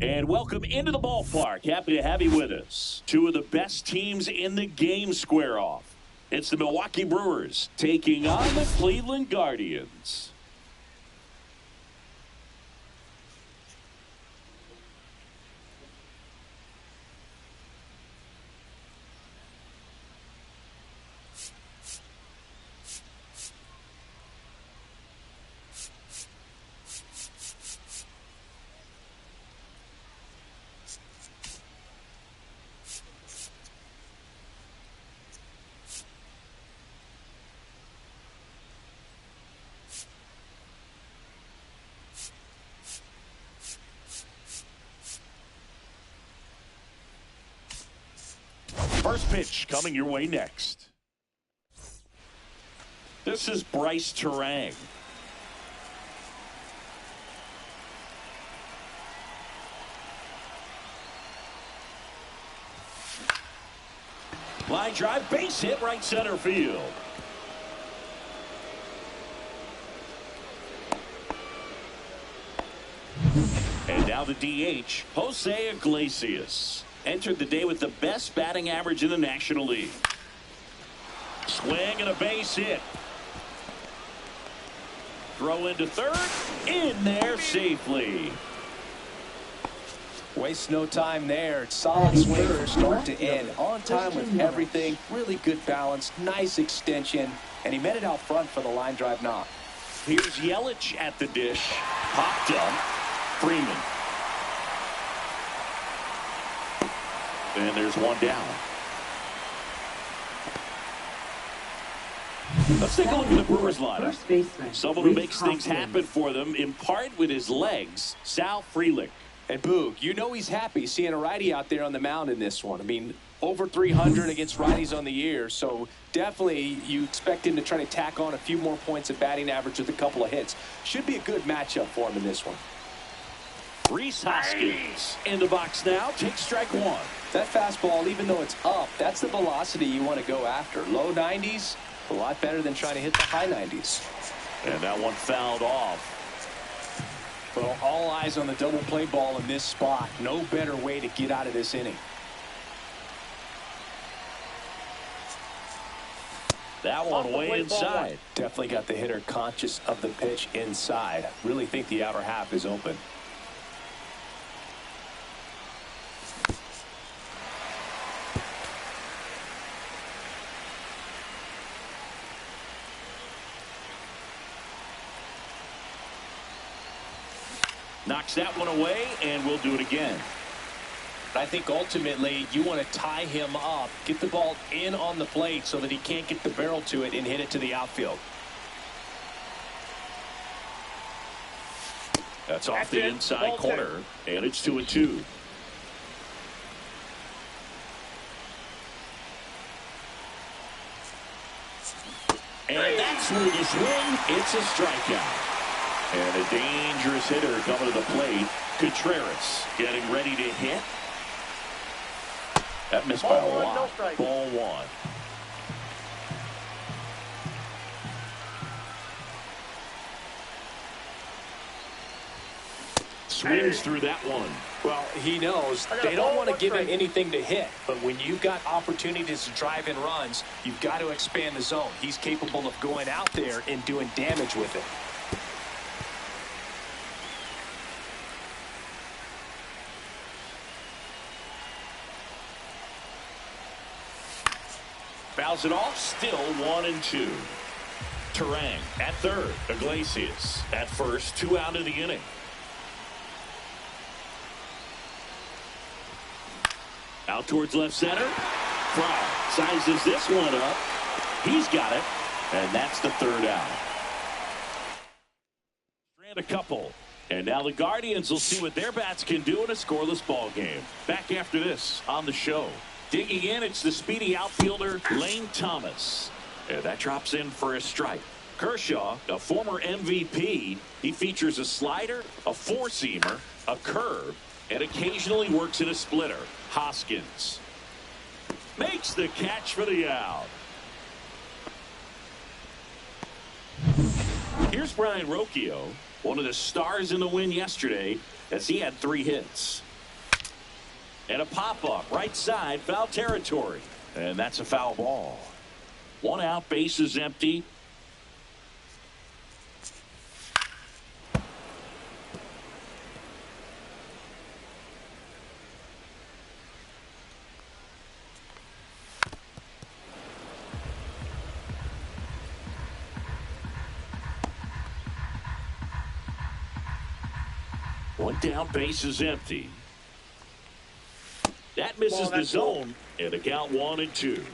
And welcome into the ballpark. Happy to have you with us. Two of the best teams in the game square off. It's the Milwaukee Brewers taking on the Cleveland Guardians. First pitch coming your way next. This is Bryce Terang. Line drive, base hit, right center field. And now the DH, Jose Iglesias. Entered the day with the best batting average in the National League. Swing and a base hit. Throw into third. In there safely. Waste no time there. Solid swing from start to end. On time with everything. Really good balance. Nice extension. And he met it out front for the line drive knock. Here's Yelich at the dish. Popped up. Freeman. And there's one down. Let's take a look at the Brewers lineup. Someone who makes things happen for them, in part with his legs, Sal Frelick. And Boog, you know he's happy seeing a righty out there on the mound in this one. I mean, over 300 against righties on the year, so definitely you expect him to try to tack on a few more points of batting average with a couple of hits. Should be a good matchup for him in this one. Rhys Hoskins in the box now. Takes strike one. That fastball, even though it's up, that's the velocity you want to go after. Low 90s, a lot better than trying to hit the high 90s. And that one fouled off. Well, all eyes on the double play ball in this spot. No better way to get out of this inning. That one way inside. Definitely got the hitter conscious of the pitch inside. Really think the outer half is open. Knocks that one away, and we'll do it again. I think ultimately you want to tie him up, get the ball in on the plate so that he can't get the barrel to it and hit it to the outfield. That's off the inside corner, and it's 2-2. And that's through the swing. It's a strikeout. And a dangerous hitter coming to the plate. Contreras getting ready to hit. That missed by a lot. Ball one. Swings through that one. Well, he knows they don't want to give him anything to hit, but when you've got opportunities to drive in runs, you've got to expand the zone. He's capable of going out there and doing damage with it. Fouls it off, still 1-2. Terang at third. Iglesias at first. 2 out of the inning. Out towards left center. Fry sizes this one up. He's got it. And that's the third out. Strand a couple. And now the Guardians will see what their bats can do in a scoreless ball game. Back after this on the show. Digging in, it's the speedy outfielder, Lane Thomas. And that drops in for a strike. Kershaw, a former MVP, he features a slider, a four-seamer, a curve, and occasionally works in a splitter. Hoskins makes the catch for the out. Here's Brian Rocchio, one of the stars in the win yesterday, as he had 3 hits. And a pop-up right side, foul territory. And that's a foul ball. 1 out, bases empty. One down, bases empty. That misses the zone, and a count 1-2.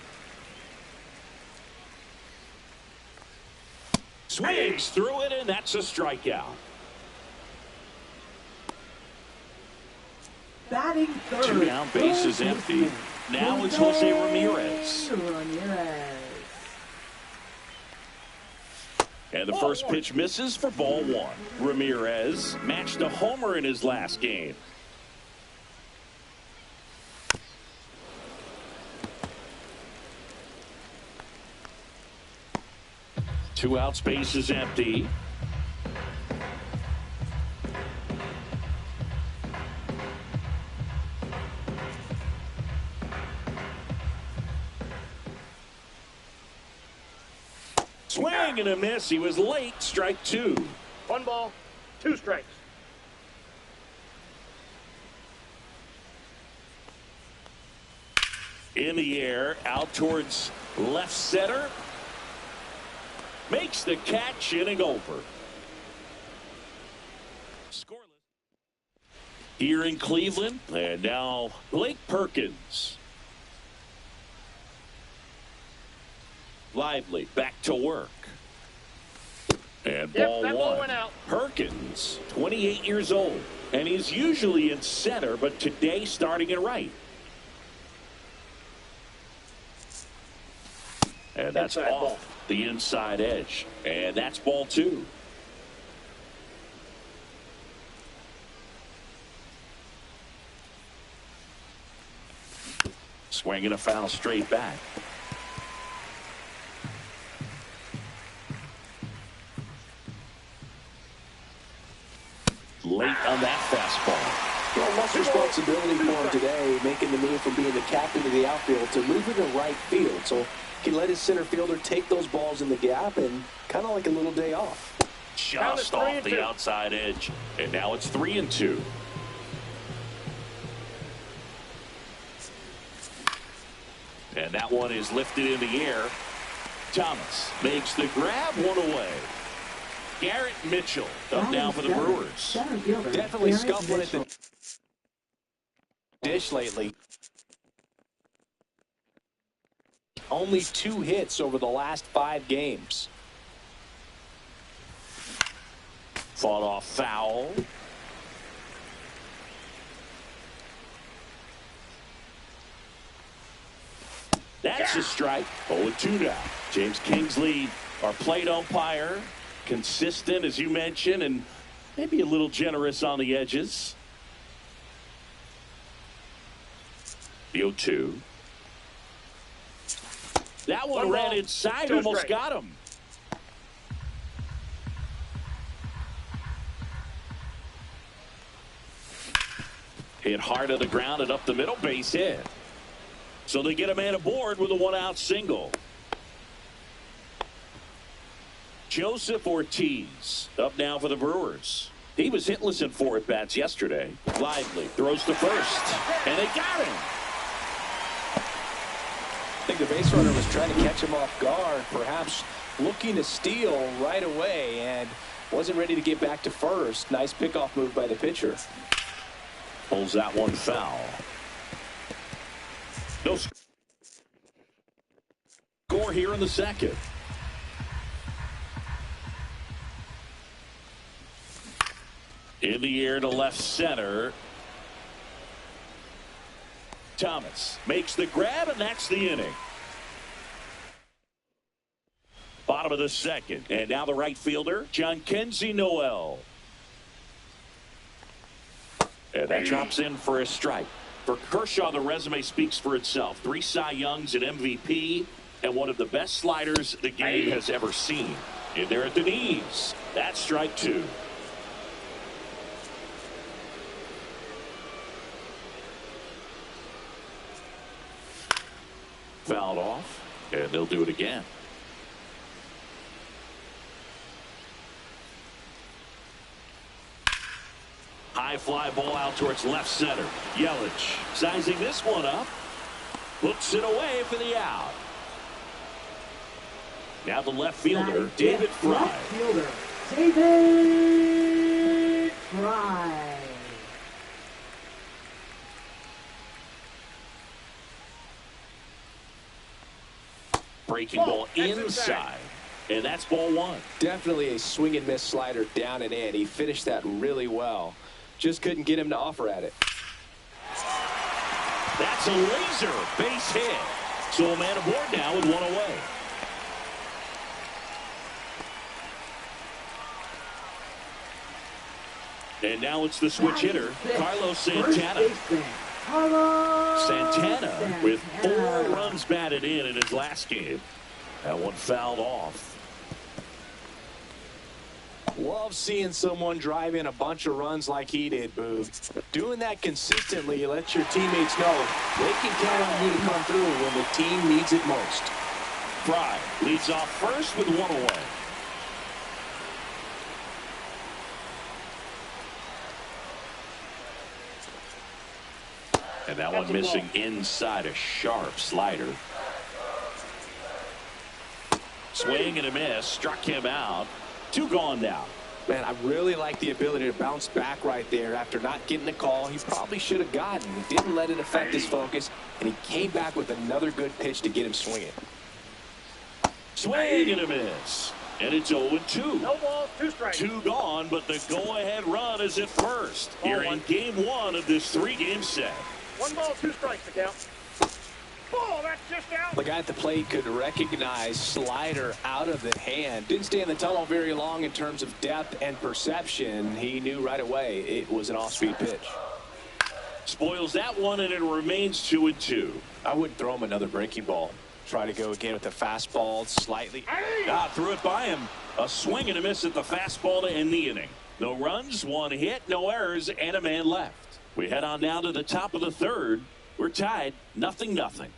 Swings through it, and that's a strikeout. Batting third. 2 down, bases empty. Now it's Jose Ramirez. And the first pitch misses for ball 1. Ramirez matched a homer in his last game. Two outs, bases empty. Swing and a miss. He was late. Strike 2. 1 ball, 2 strikes. In the air, out towards left center. Makes the catch, inning over. Scoreless here in Cleveland, and now Blake Perkins. Lively back to work. And ball that 1. ball went out. Perkins, 28 years old, and he's usually in center, but today starting in right. And that's Inside off ball. the inside edge. And that's ball 2. Swinging a foul straight back. Late on that fastball. Well, much responsibility for him today, making the move from being the captain of the outfield to moving to right field. So he let his center fielder take those balls in the gap and kind of like a little day off. Just off the outside edge. And now it's 3-2. And that one is lifted in the air. Thomas makes the grab, one away. Garrett Mitchell up now for the Brewers. Definitely scuffling at the dish lately. Only 2 hits over the last 5 games. Fought off foul. That's a strike. 0-2 now. James Kingsley, our plate umpire, consistent as you mentioned, and maybe a little generous on the edges. The 0-2. That one ran inside, almost got him. Hit hard to the ground and up the middle, base hit. So they get a man aboard with a 1-out single. Joseph Ortiz up now for the Brewers. He was hitless in 4 at-bats yesterday. Lively throws to first, and they got him. I think the base runner was trying to catch him off guard, perhaps looking to steal right away, and wasn't ready to get back to first. Nice pickoff move by the pitcher. Pulls that one foul. No score here in the second. In the air to left center. Thomas makes the grab, and that's the inning. Bottom of the second. And now the right fielder, John Kenzie Noel. And that drops in for a strike. For Kershaw, the resume speaks for itself. 3 Cy Youngs, an MVP, and one of the best sliders the game has ever seen. In there at the knees. That's strike 2. Fouled off, and they'll do it again. High fly ball out towards left center. Yelich sizing this one up. Hooks it away for the out. Now the left fielder, David Fry. Left fielder, David Fry. Breaking ball inside. And that's ball one. Definitely a swing and miss slider down and in. He finished that really well. Just couldn't get him to offer at it. That's a laser base hit. So a man aboard now with one away. And now it's the switch hitter, Carlos Santana. Santana with 4 runs batted in his last game. That one fouled off. Love seeing someone drive in a bunch of runs like he did, Boo. Doing that consistently lets your teammates know they can count on you to come through when the team needs it most. Fry leads off first with one away. And that one missing inside, a sharp slider. Swing and a miss, struck him out. 2 gone now. Man, I really like the ability to bounce back right there after not getting the call he probably should have gotten. He didn't let it affect his focus, and he came back with another good pitch to get him swinging. Swing and a miss. And it's 0-2. No balls, 2 strikes. 2 gone, but the go-ahead run is at first. Here in game 1 of this 3-game set. 1 ball, 2 strikes to count. Oh, that's just out. The guy at the plate could recognize slider out of the hand. Didn't stay in the tunnel very long in terms of depth and perception. He knew right away it was an off-speed pitch. Spoils that one, and it remains 2-2. I wouldn't throw him another breaking ball. Try to go again with the fastball slightly. Threw it by him. A swing and a miss at the fastball to end the inning. No runs, 1 hit, no errors, and a man left. We head on down to the top of the 3rd. We're tied, 0-0.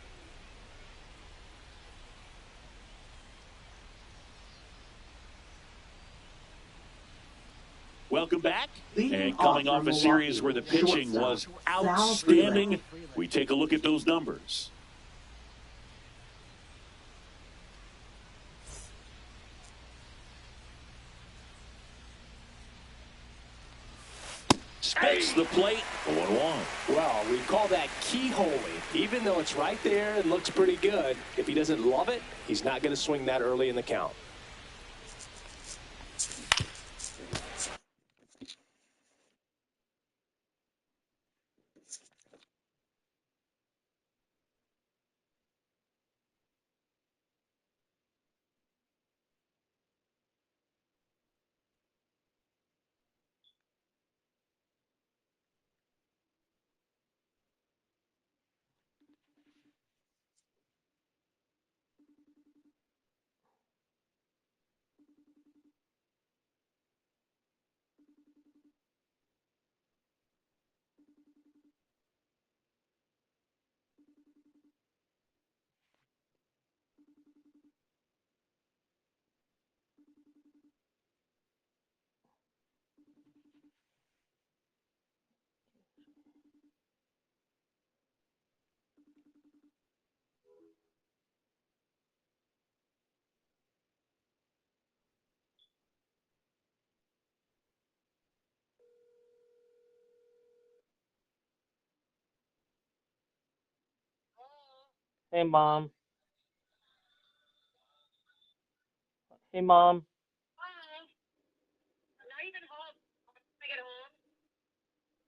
Welcome back. And coming off a series where the pitching was outstanding, we take a look at those numbers. Spits the plate, 1-1. Well, we call that keyholing. Even though it's right there and looks pretty good, if he doesn't love it, he's not going to swing that early in the count. Hey, Mom. Hey, Mom. Hi. I'm not even home. When I get home.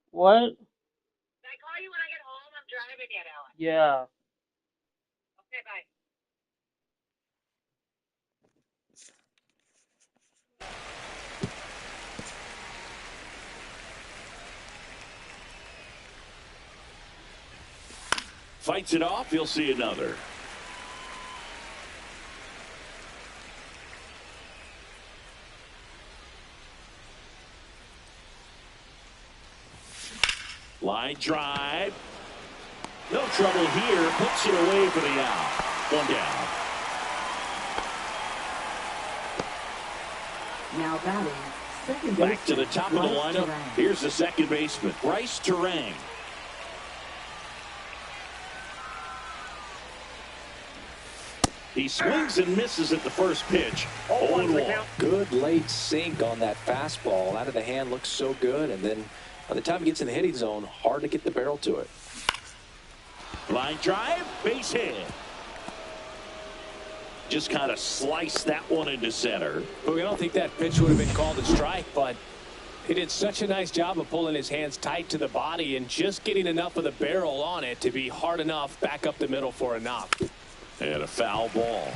What? Can I call you when I get home? I'm driving yet, Alex. Yeah. Okay, bye. Fights it off, you'll see another. Line drive. No trouble here. Puts it away for the out. One down. Now batting, second Back to the baseman, top of the Bryce lineup. Terang. Here's the second baseman, Bryce Terang. He swings and misses at the first pitch. 0-1. Good late sink on that fastball. Out of the hand, looks so good. And then by the time he gets in the hitting zone, hard to get the barrel to it. Line drive, base hit. Just kind of sliced that one into center. But I don't think that pitch would have been called a strike, but he did such a nice job of pulling his hands tight to the body and just getting enough of the barrel on it to be hard enough back up the middle for a knock. And a foul ball.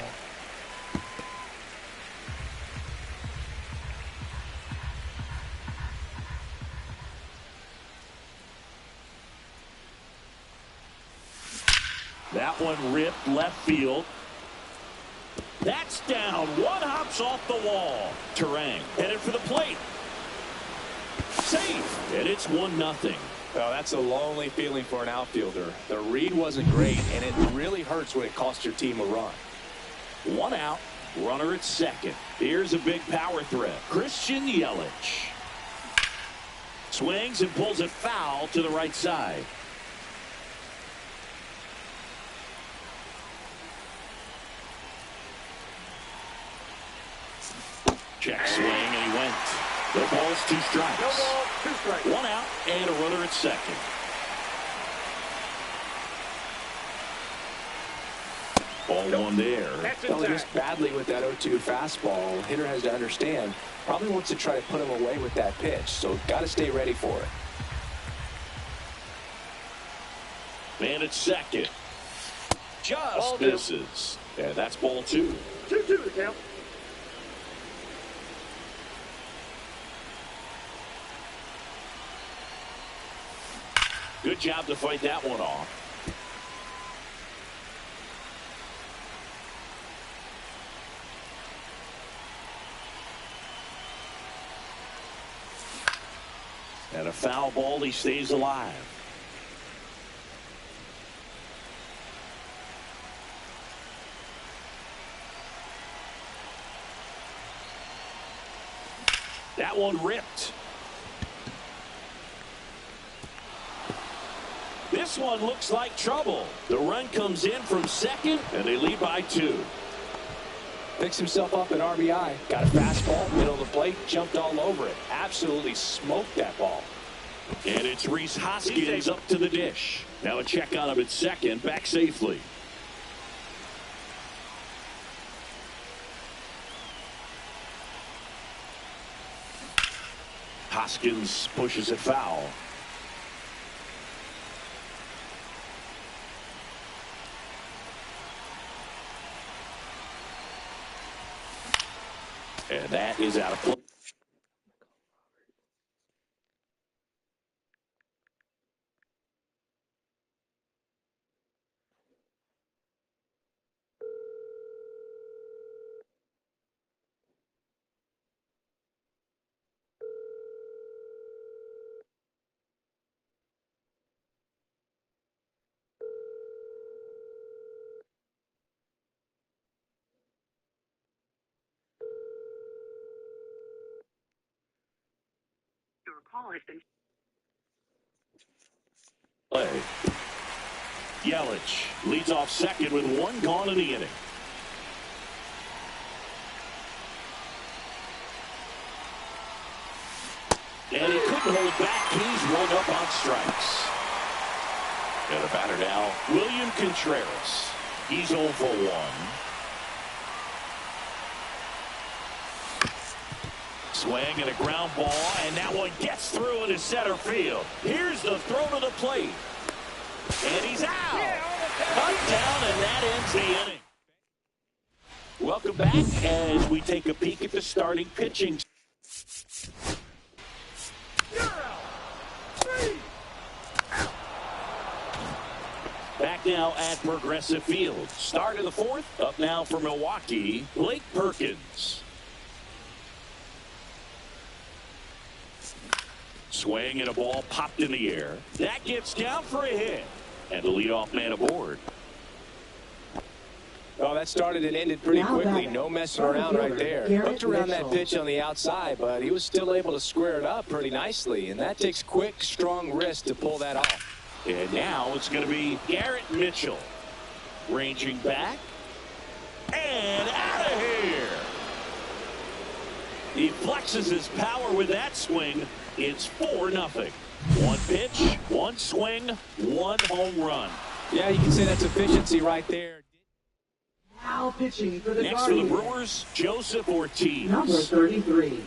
That one ripped left field. That's down. One hops off the wall. Terang headed for the plate. Safe. And it's 1-0. Well, that's a lonely feeling for an outfielder. The read wasn't great, and it really hurts when it costs your team a run. 1 out. Runner at second. Here's a big power threat. Christian Yelich. Swings and pulls it foul to the right side. Check swing, and he went. No balls, 2 strikes. No ball, 2 strikes. 1 out, and a runner at second. Ball 1 there. Well, just badly with that 0-2 fastball. Hitter has to understand. Probably wants to try to put him away with that pitch, so got to stay ready for it. Man at second. Just misses. And that's ball 2. 2-2 to count. Good job to fight that one off. And a foul ball, he stays alive. That one ripped. This one looks like trouble. The run comes in from second, and they lead by 2. Picks himself up at RBI. Got a fastball, middle of the plate, jumped all over it. Absolutely smoked that ball. And it's Rhys Hoskins up to the dish. Now a check on him at second, back safely. Hoskins pushes it foul. And that is out of play. Your call has been Play. Yelich leads off second with 1 gone in the inning. And he couldn't hold back. He's run up on strikes. And a batter now, William Contreras. He's 0 for 1. Swing and a ground ball, and that one gets through into center field. Here's the throw to the plate. And he's out. Cut down, and that ends the inning. Welcome back as we take a peek at the starting pitching. Back now at Progressive Field. Start of the 4th. Up now for Milwaukee, Blake Perkins. Swing and a ball popped in the air. That gets down for a hit. And the leadoff man aboard. Oh, that started and ended pretty quickly. No messing around right there. Hooked around that pitch on the outside, but he was still able to square it up pretty nicely. And that takes quick, strong wrist to pull that off. And now it's going to be Garrett Mitchell. Ranging back. And out of here. He flexes his power with that swing. It's 4-0. One pitch, one swing, one home run. Yeah, you can say that's efficiency right there. Now pitching for the Next Guardians. for the Brewers, Joseph Ortiz. Number 33.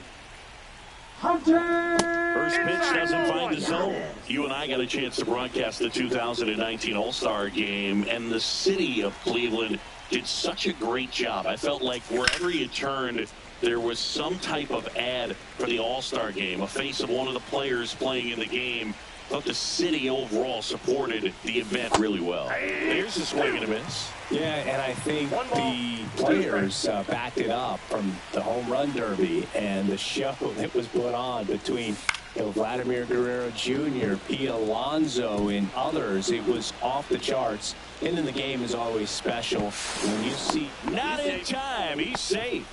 Hunter. First pitch doesn't find the zone. You and I got a chance to broadcast the 2019 All-Star Game, and the city of Cleveland did such a great job. I felt like wherever you turned, there was some type of ad for the All-Star Game, a face of one of the players playing in the game. I thought the city overall supported the event really well. Here's a swing and a miss. Yeah, and I think the players backed it up from the home run derby and the show that was put on between Vladimir Guerrero Jr., Pete Alonso, and others. It was off the charts. Ending the game is always special. When you see... Not in time. He's safe.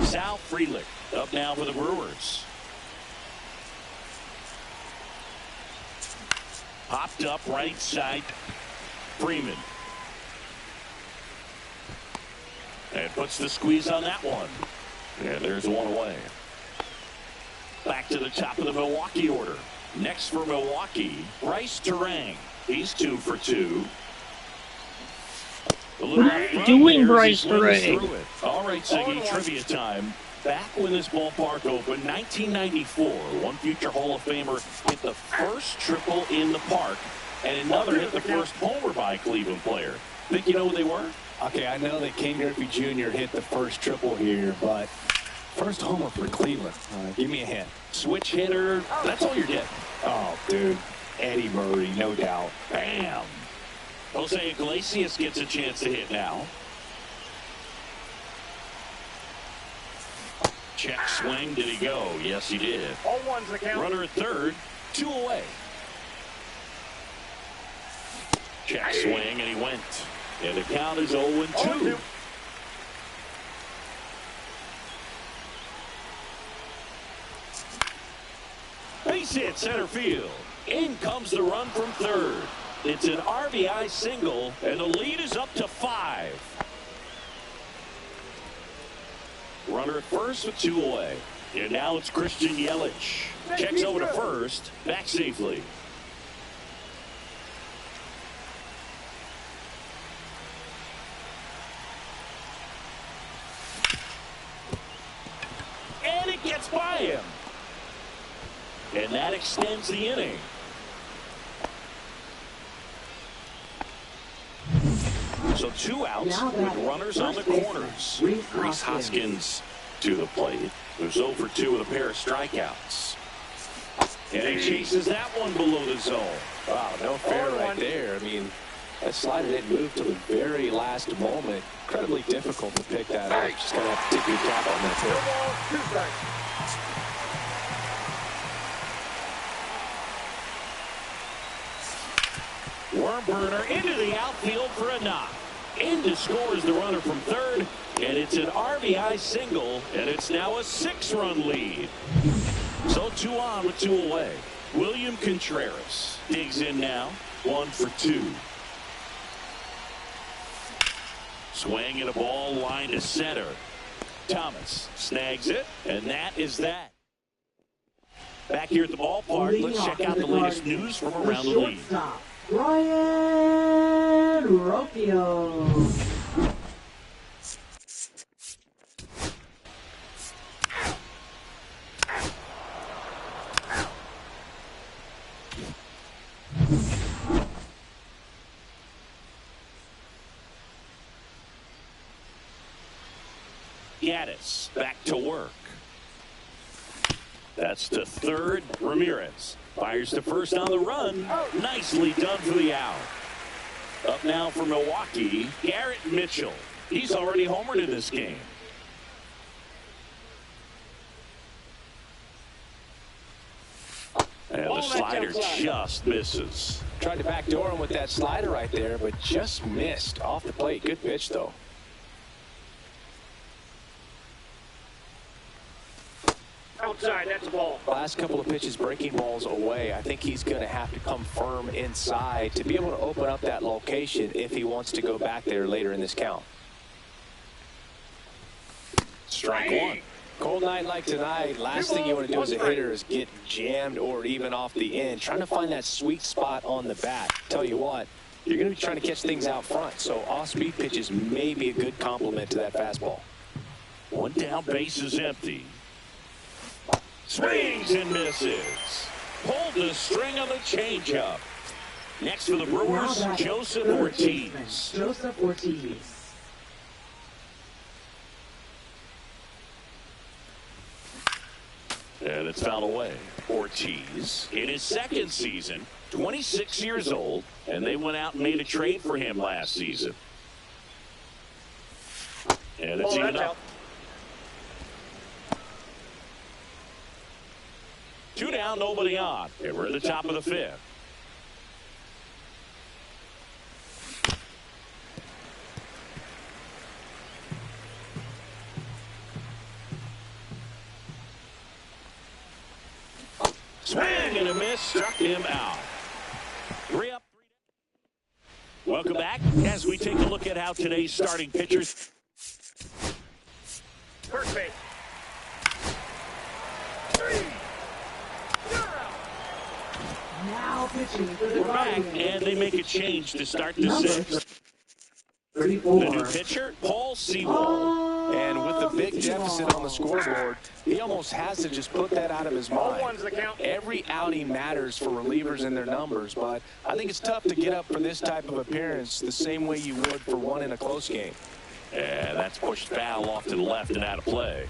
Sal Frelick up now for the Brewers. Popped up right side. Freeman. And puts the squeeze on that one. And there's one away. Back to the top of the Milwaukee order. Next for Milwaukee, Bryce Terang. He's 2 for 2. What are you doing, Bryce Terang? All right, Siggy, trivia time. Back when this ballpark opened, 1994, one future Hall of Famer hit the first triple in the park, and another hit the first homer by a Cleveland player. Think you know who they were? Okay, I know that Ken Griffey Jr. hit the first triple here, but first homer for Cleveland. Give me a hint. Switch hitter. That's all you're getting. Oh, dude. Eddie Murray, no doubt. Bam. Jose Iglesias gets a chance to hit now. Check swing. Did he go? Yes, he did. All ones the count. Runner at third. 2 away. Check swing, and he went. And the count is 0-2. Base hit center field. In comes the run from third. It's an RBI single, and the lead is up to 5. Runner at first with 2 away. And now it's Christian Yelich. Checks over to first. Back safely. And it gets by him. And that extends the inning. So 2 outs with runners on the corners. Rhys Hoskins to the plate. Who's 0 for 2 with a pair of strikeouts. And he chases that one below the zone. Wow, no fair right there. I mean, that slider didn't move till the very last moment. Incredibly difficult to pick that up. Just going to have to tip your cap on that too. Worm burner into the outfield for a knock. In to score is the runner from third, and it's an RBI single, and it's now a 6-run lead. So 2 on with 2 away. William Contreras digs in now, 1 for 2. Swing and a ball line to center. Thomas snags it, and that is that. Back here at the ballpark, let's check out the latest news from around the league. Ryan Rocchio. Gaddis back to work. That's to third. Ramirez fires to first on the run. Nicely done for the out. Up now for Milwaukee, Garrett Mitchell. He's already homered in this game. And the slider just misses. Tried to backdoor him with that slider right there, but just missed off the plate. Good pitch, though. Outside, that's a ball. Last couple of pitches breaking balls away. I think he's going to have to come firm inside to be able to open up that location if he wants to go back there later in this count. Strike one. Cold night like tonight, last thing you want to do as a hitter is get jammed or even off the end. Trying to find that sweet spot on the bat. Tell you what, you're going to be trying to catch things out front, so off-speed pitches may be a good complement to that fastball. One down, base is empty. Swings and misses. Pulled the string on the changeup. Next for the Brewers, Joseph Ortiz. Joseph Ortiz. And it's fouled away. Ortiz in his second season, 26 years old, and they went out and made a trade for him last season. And it's even up. 2 down, nobody on. And we're at the top of the 5th. Swing and a miss, struck him out. 3 up, 3 down. Welcome back as we take a look at how today's starting pitchers. First base. Now pitching for the We're back, Guardians. and they make a change to start the 6th. 34. The new pitcher, Paul Sewell. And with the big deficit on the scoreboard, he almost has to just put that out of his mind. Every outing matters for relievers and their numbers, but I think it's tough to get up for this type of appearance the same way you would for one in a close game. And that's pushed foul off to the left and out of play.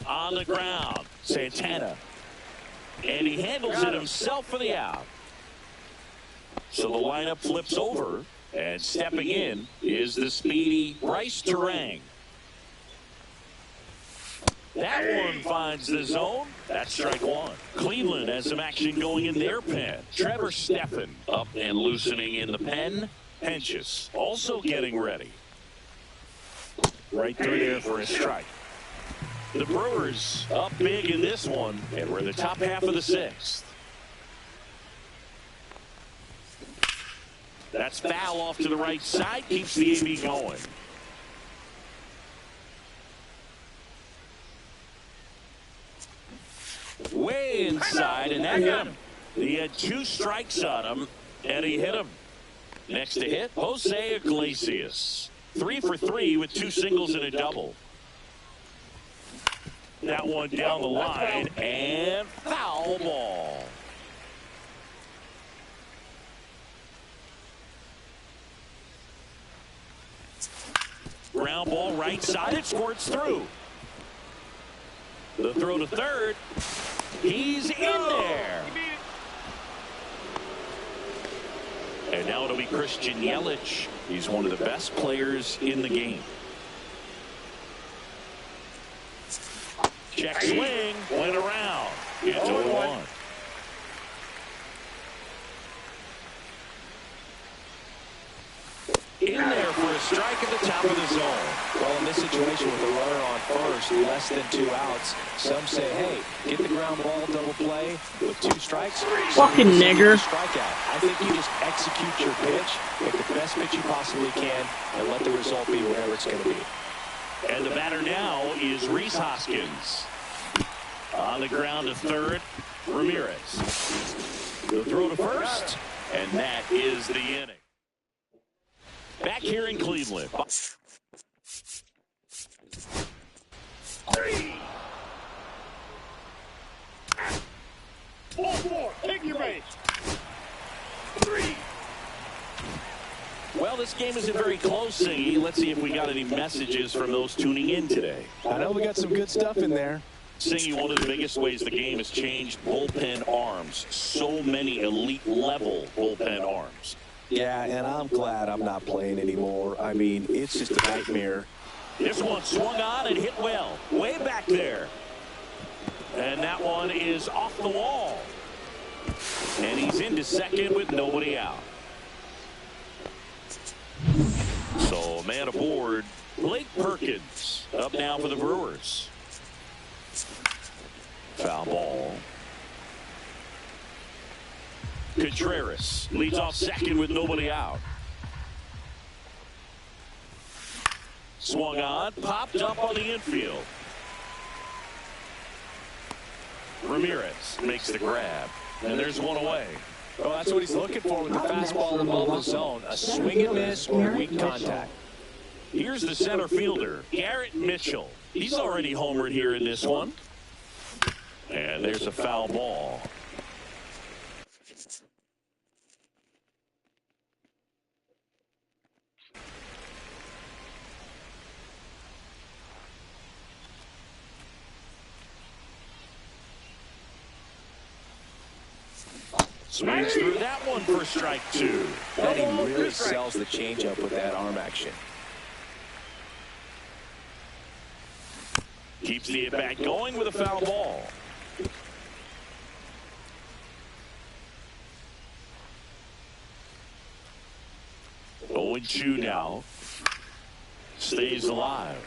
On the ground, Santana. And he handles it himself for the out. So the lineup flips over, and stepping in is the speedy Bryce Terang. That one finds the zone. That's strike one. Cleveland has some action going in their pen. Trevor Steffen up and loosening in the pen. Henches also getting ready. Right through there for a strike. The Brewers up big in this one, and we're in the top half of the 6th. That's foul off to the right side, keeps the AB going. Way inside, and that hit him. He had 2 strikes on him, and he hit him. Next to hit, Jose Iglesias. 3 for 3 with 2 singles and a double. That one down the line, and foul ball. Ground ball right side, it squirts through. The throw to third. He's in there. And now it'll be Christian Yelich. He's one of the best players in the game. Check swing, went around. It's 0-1. In there for a strike at the top of the zone. Well, in this situation with a runner on first, less than 2 outs, some say, hey, get the ground ball, double play with 2 strikes. Fucking nigger. Strikeout. I think you just execute your pitch, make the best pitch you possibly can, and let the result be whatever it's going to be. And the batter now is Rhys Hoskins. On the ground to third, Ramirez. The throw to first, and that is the inning. Back here in Cleveland. 3. 4. Take your base. 3. Well, this game isn't very close, Singy. Let's see if we got any messages from those tuning in today. I know we got some good stuff in there. Singy, one of the biggest ways the game has changed, bullpen arms. So many elite-level bullpen arms. Yeah, and I'm glad I'm not playing anymore. I mean, it's just a nightmare This one swung on and hit well. Way back there. And that one is off the wall. And he's into second with nobody out. So man aboard, Blake Perkins up now for the Brewers. Foul ball. Contreras leads off second with nobody out. Swung on, popped up on the infield. Ramirez makes the grab, and there's one away. Well, that's what he's looking for with the fastball above the zone. A swing and miss or weak contact. Here's the center fielder, Garrett Mitchell. He's already homered here in this one. And there's a foul ball. Swings through that one for strike two. And he really sells the changeup with that arm action. Keeps the at-bat going with a foul ball. Owen Chu now stays alive.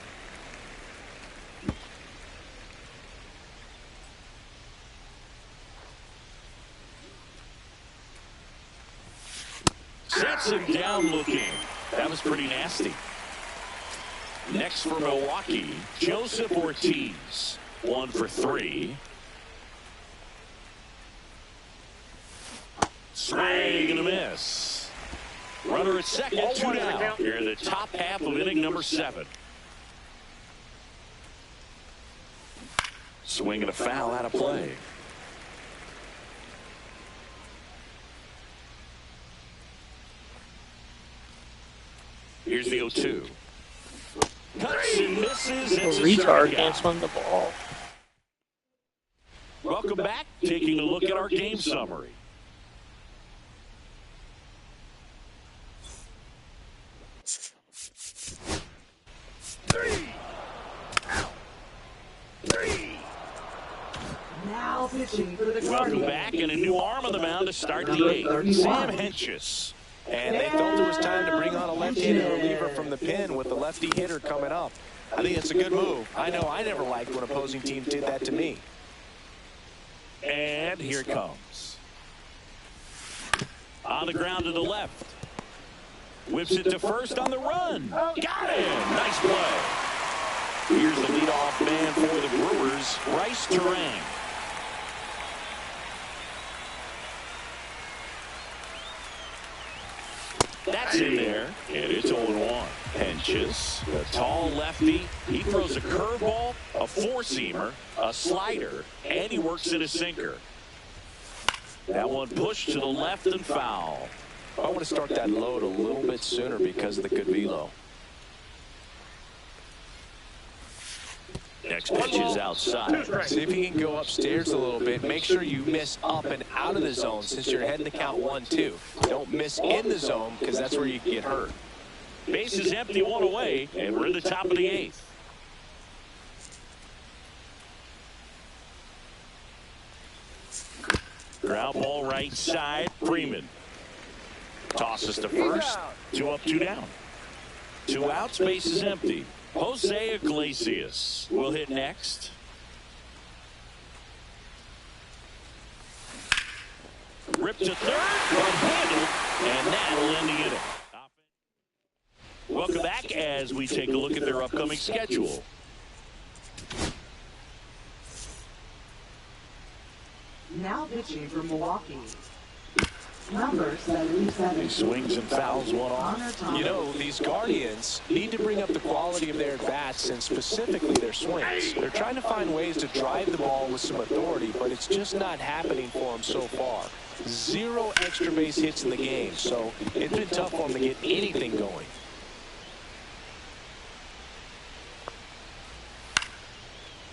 Sets him down looking. That was pretty nasty. Next for Milwaukee, Joseph Ortiz. 1 for 3. Swing and a miss. Runner at second, 2 down. Here in the top half of inning number 7. Swing and a foul out of play. Here's the 0-2. Cuts and misses. It's a retard can't swing the ball. Welcome back. Taking a look at our game summary. Now pitching for the Guardians. Welcome back, and a new arm on the mound to start the 8th. Sam Hentges. And they felt it was time to bring on a left-handed reliever from the pen with the lefty hitter coming up. I think it's a good move. I know I never liked when opposing teams did that to me. And here it comes. On the ground to the left. Whips it to first on the run. Got him. Nice play. Here's the leadoff man for the Brewers, Bryce Terang. That's in there, and it's 0-1. Hentges, the tall lefty. He throws a curveball, a four-seamer, a slider, and he works in a sinker. That one pushed to the left and foul. I want to start that load a little bit sooner because of the good velo. Next pitch is outside. See if you can go upstairs a little bit. Make sure you miss up and out of the zone since you're heading to count 1-2. Don't miss in the zone because that's where you get hurt. Base is empty, one away, and we're in the top of the 8th. Ground ball right side. Freeman tosses to first. 2 up, 2 down. 2 outs, base is empty. Jose Iglesias will hit next. Ripped to third, one-handed, and that'll end the inning. Welcome back as we take a look at their upcoming schedule. Now pitching for Milwaukee. Number 77. He swings and fouls one off. You know, these Guardians need to bring up the quality of their bats and specifically their swings. They're trying to find ways to drive the ball with some authority, but it's just not happening for them so far. 0 extra base hits in the game, so it's been tough for them to get anything going.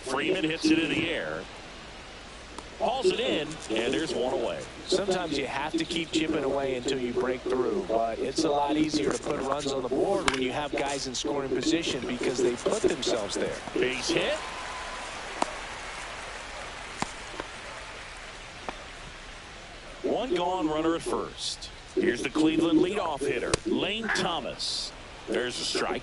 Freeman hits it in the air. Hauls it in, and there's one away. Sometimes you have to keep chipping away until you break through, but it's a lot easier to put runs on the board when you have guys in scoring position because they put themselves there. Base hit. One gone, runner at first. Here's the Cleveland leadoff hitter, Lane Thomas. There's a strike.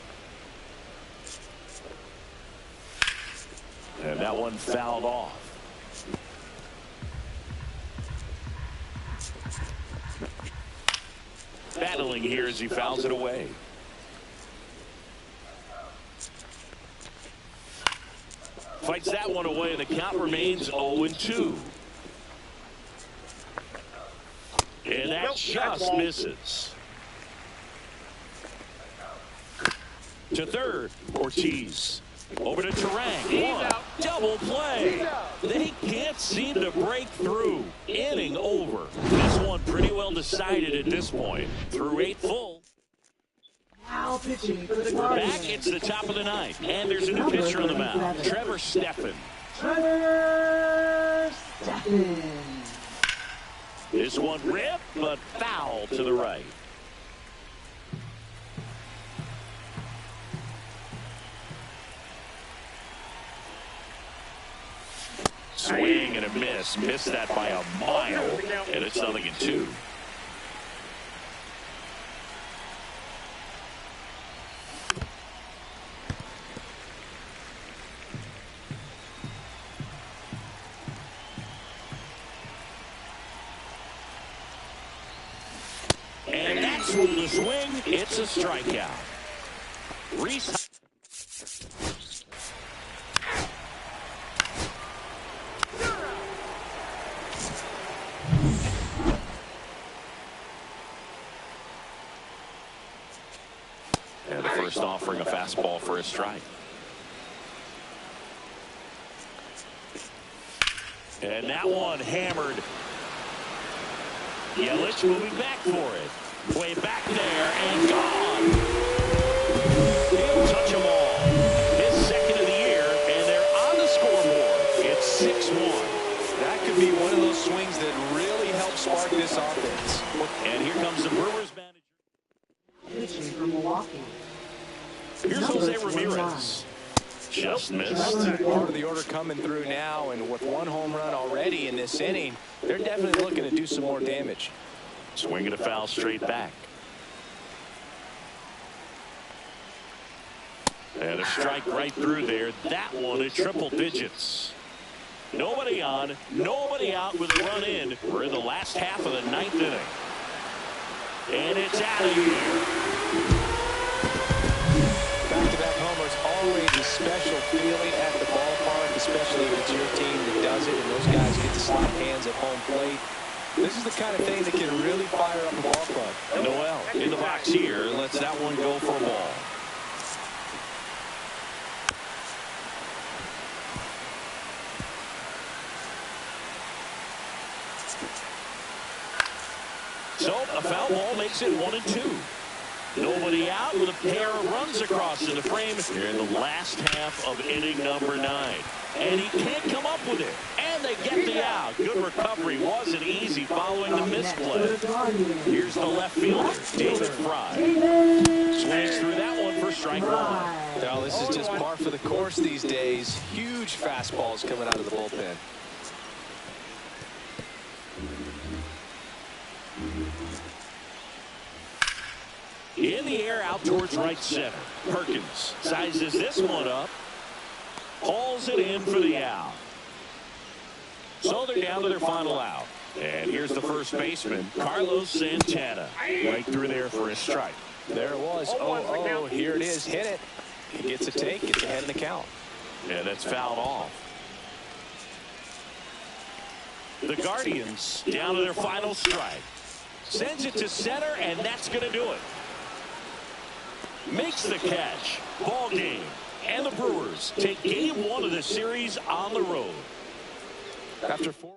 And that one fouled off. Battling here as he fouls it away. Fights that one away, and the count remains 0-2. And that just misses. To third, Ortiz. Over to Turang. One double play. They can't seem to break through. Inning over. This one pretty well decided at this point. Through 8 full. Now pitching for the We're Guardians. back. It's the top of the ninth. And there's a new pitcher on the mound. Trevor Stephan. Trevor Stephan. This one ripped, but foul to the right. Swing and a miss. Missed that by a mile. And it's 0-2. And that's with the swing. It's a strikeout. Reese. And the first offering a fastball for a strike. And that one hammered. Yelich moving back for it. Way back there and gone. He'll touch them all. His second of the year, and they're on the scoreboard. It's 6-1. That could be one of those swings that really helps spark this offense. And here comes the Brewers manager. Pitching for Milwaukee. Here's Jose Ramirez. Just missed. Part of the order coming through now, and with 1 home run already in this inning, they're definitely looking to do some more damage. Swinging a foul straight back. And a strike right through there. That one at triple digits. Nobody on, nobody out with a run in. We're in the last half of the 9th inning. And it's out of here. Back-to-back homers, always a special feeling at the ballpark, especially if it's your team that does it and those guys get to slap hands at home plate. This is the kind of thing that can really fire up a ball club. Noel in the box here. Lets that one go for a ball. So a foul ball makes it 1-2. Nobody out with a pair of runs across in the frame here in the last half of inning number 9. And he can't come up with it. And they get the out. Good recovery. Wasn't easy following the misplay. Here's the left fielder, David Fry. Swings through that one for strike 1. Now, this is just par for the course these days. Huge fastballs coming out of the bullpen. In the air out towards right center. Perkins sizes this one up. Hauls it in for the out. So they're down to their final out. And here's the first baseman, Carlos Santana. Right through there for a strike. There it was. Oh, here it is. Hit it. He gets a take. Gets ahead in the count. Yeah, that's fouled off. The Guardians down to their final strike. Sends it to center, and that's going to do it. Makes the catch. Ball game. And the Brewers take game 1 of the series on the road. After 4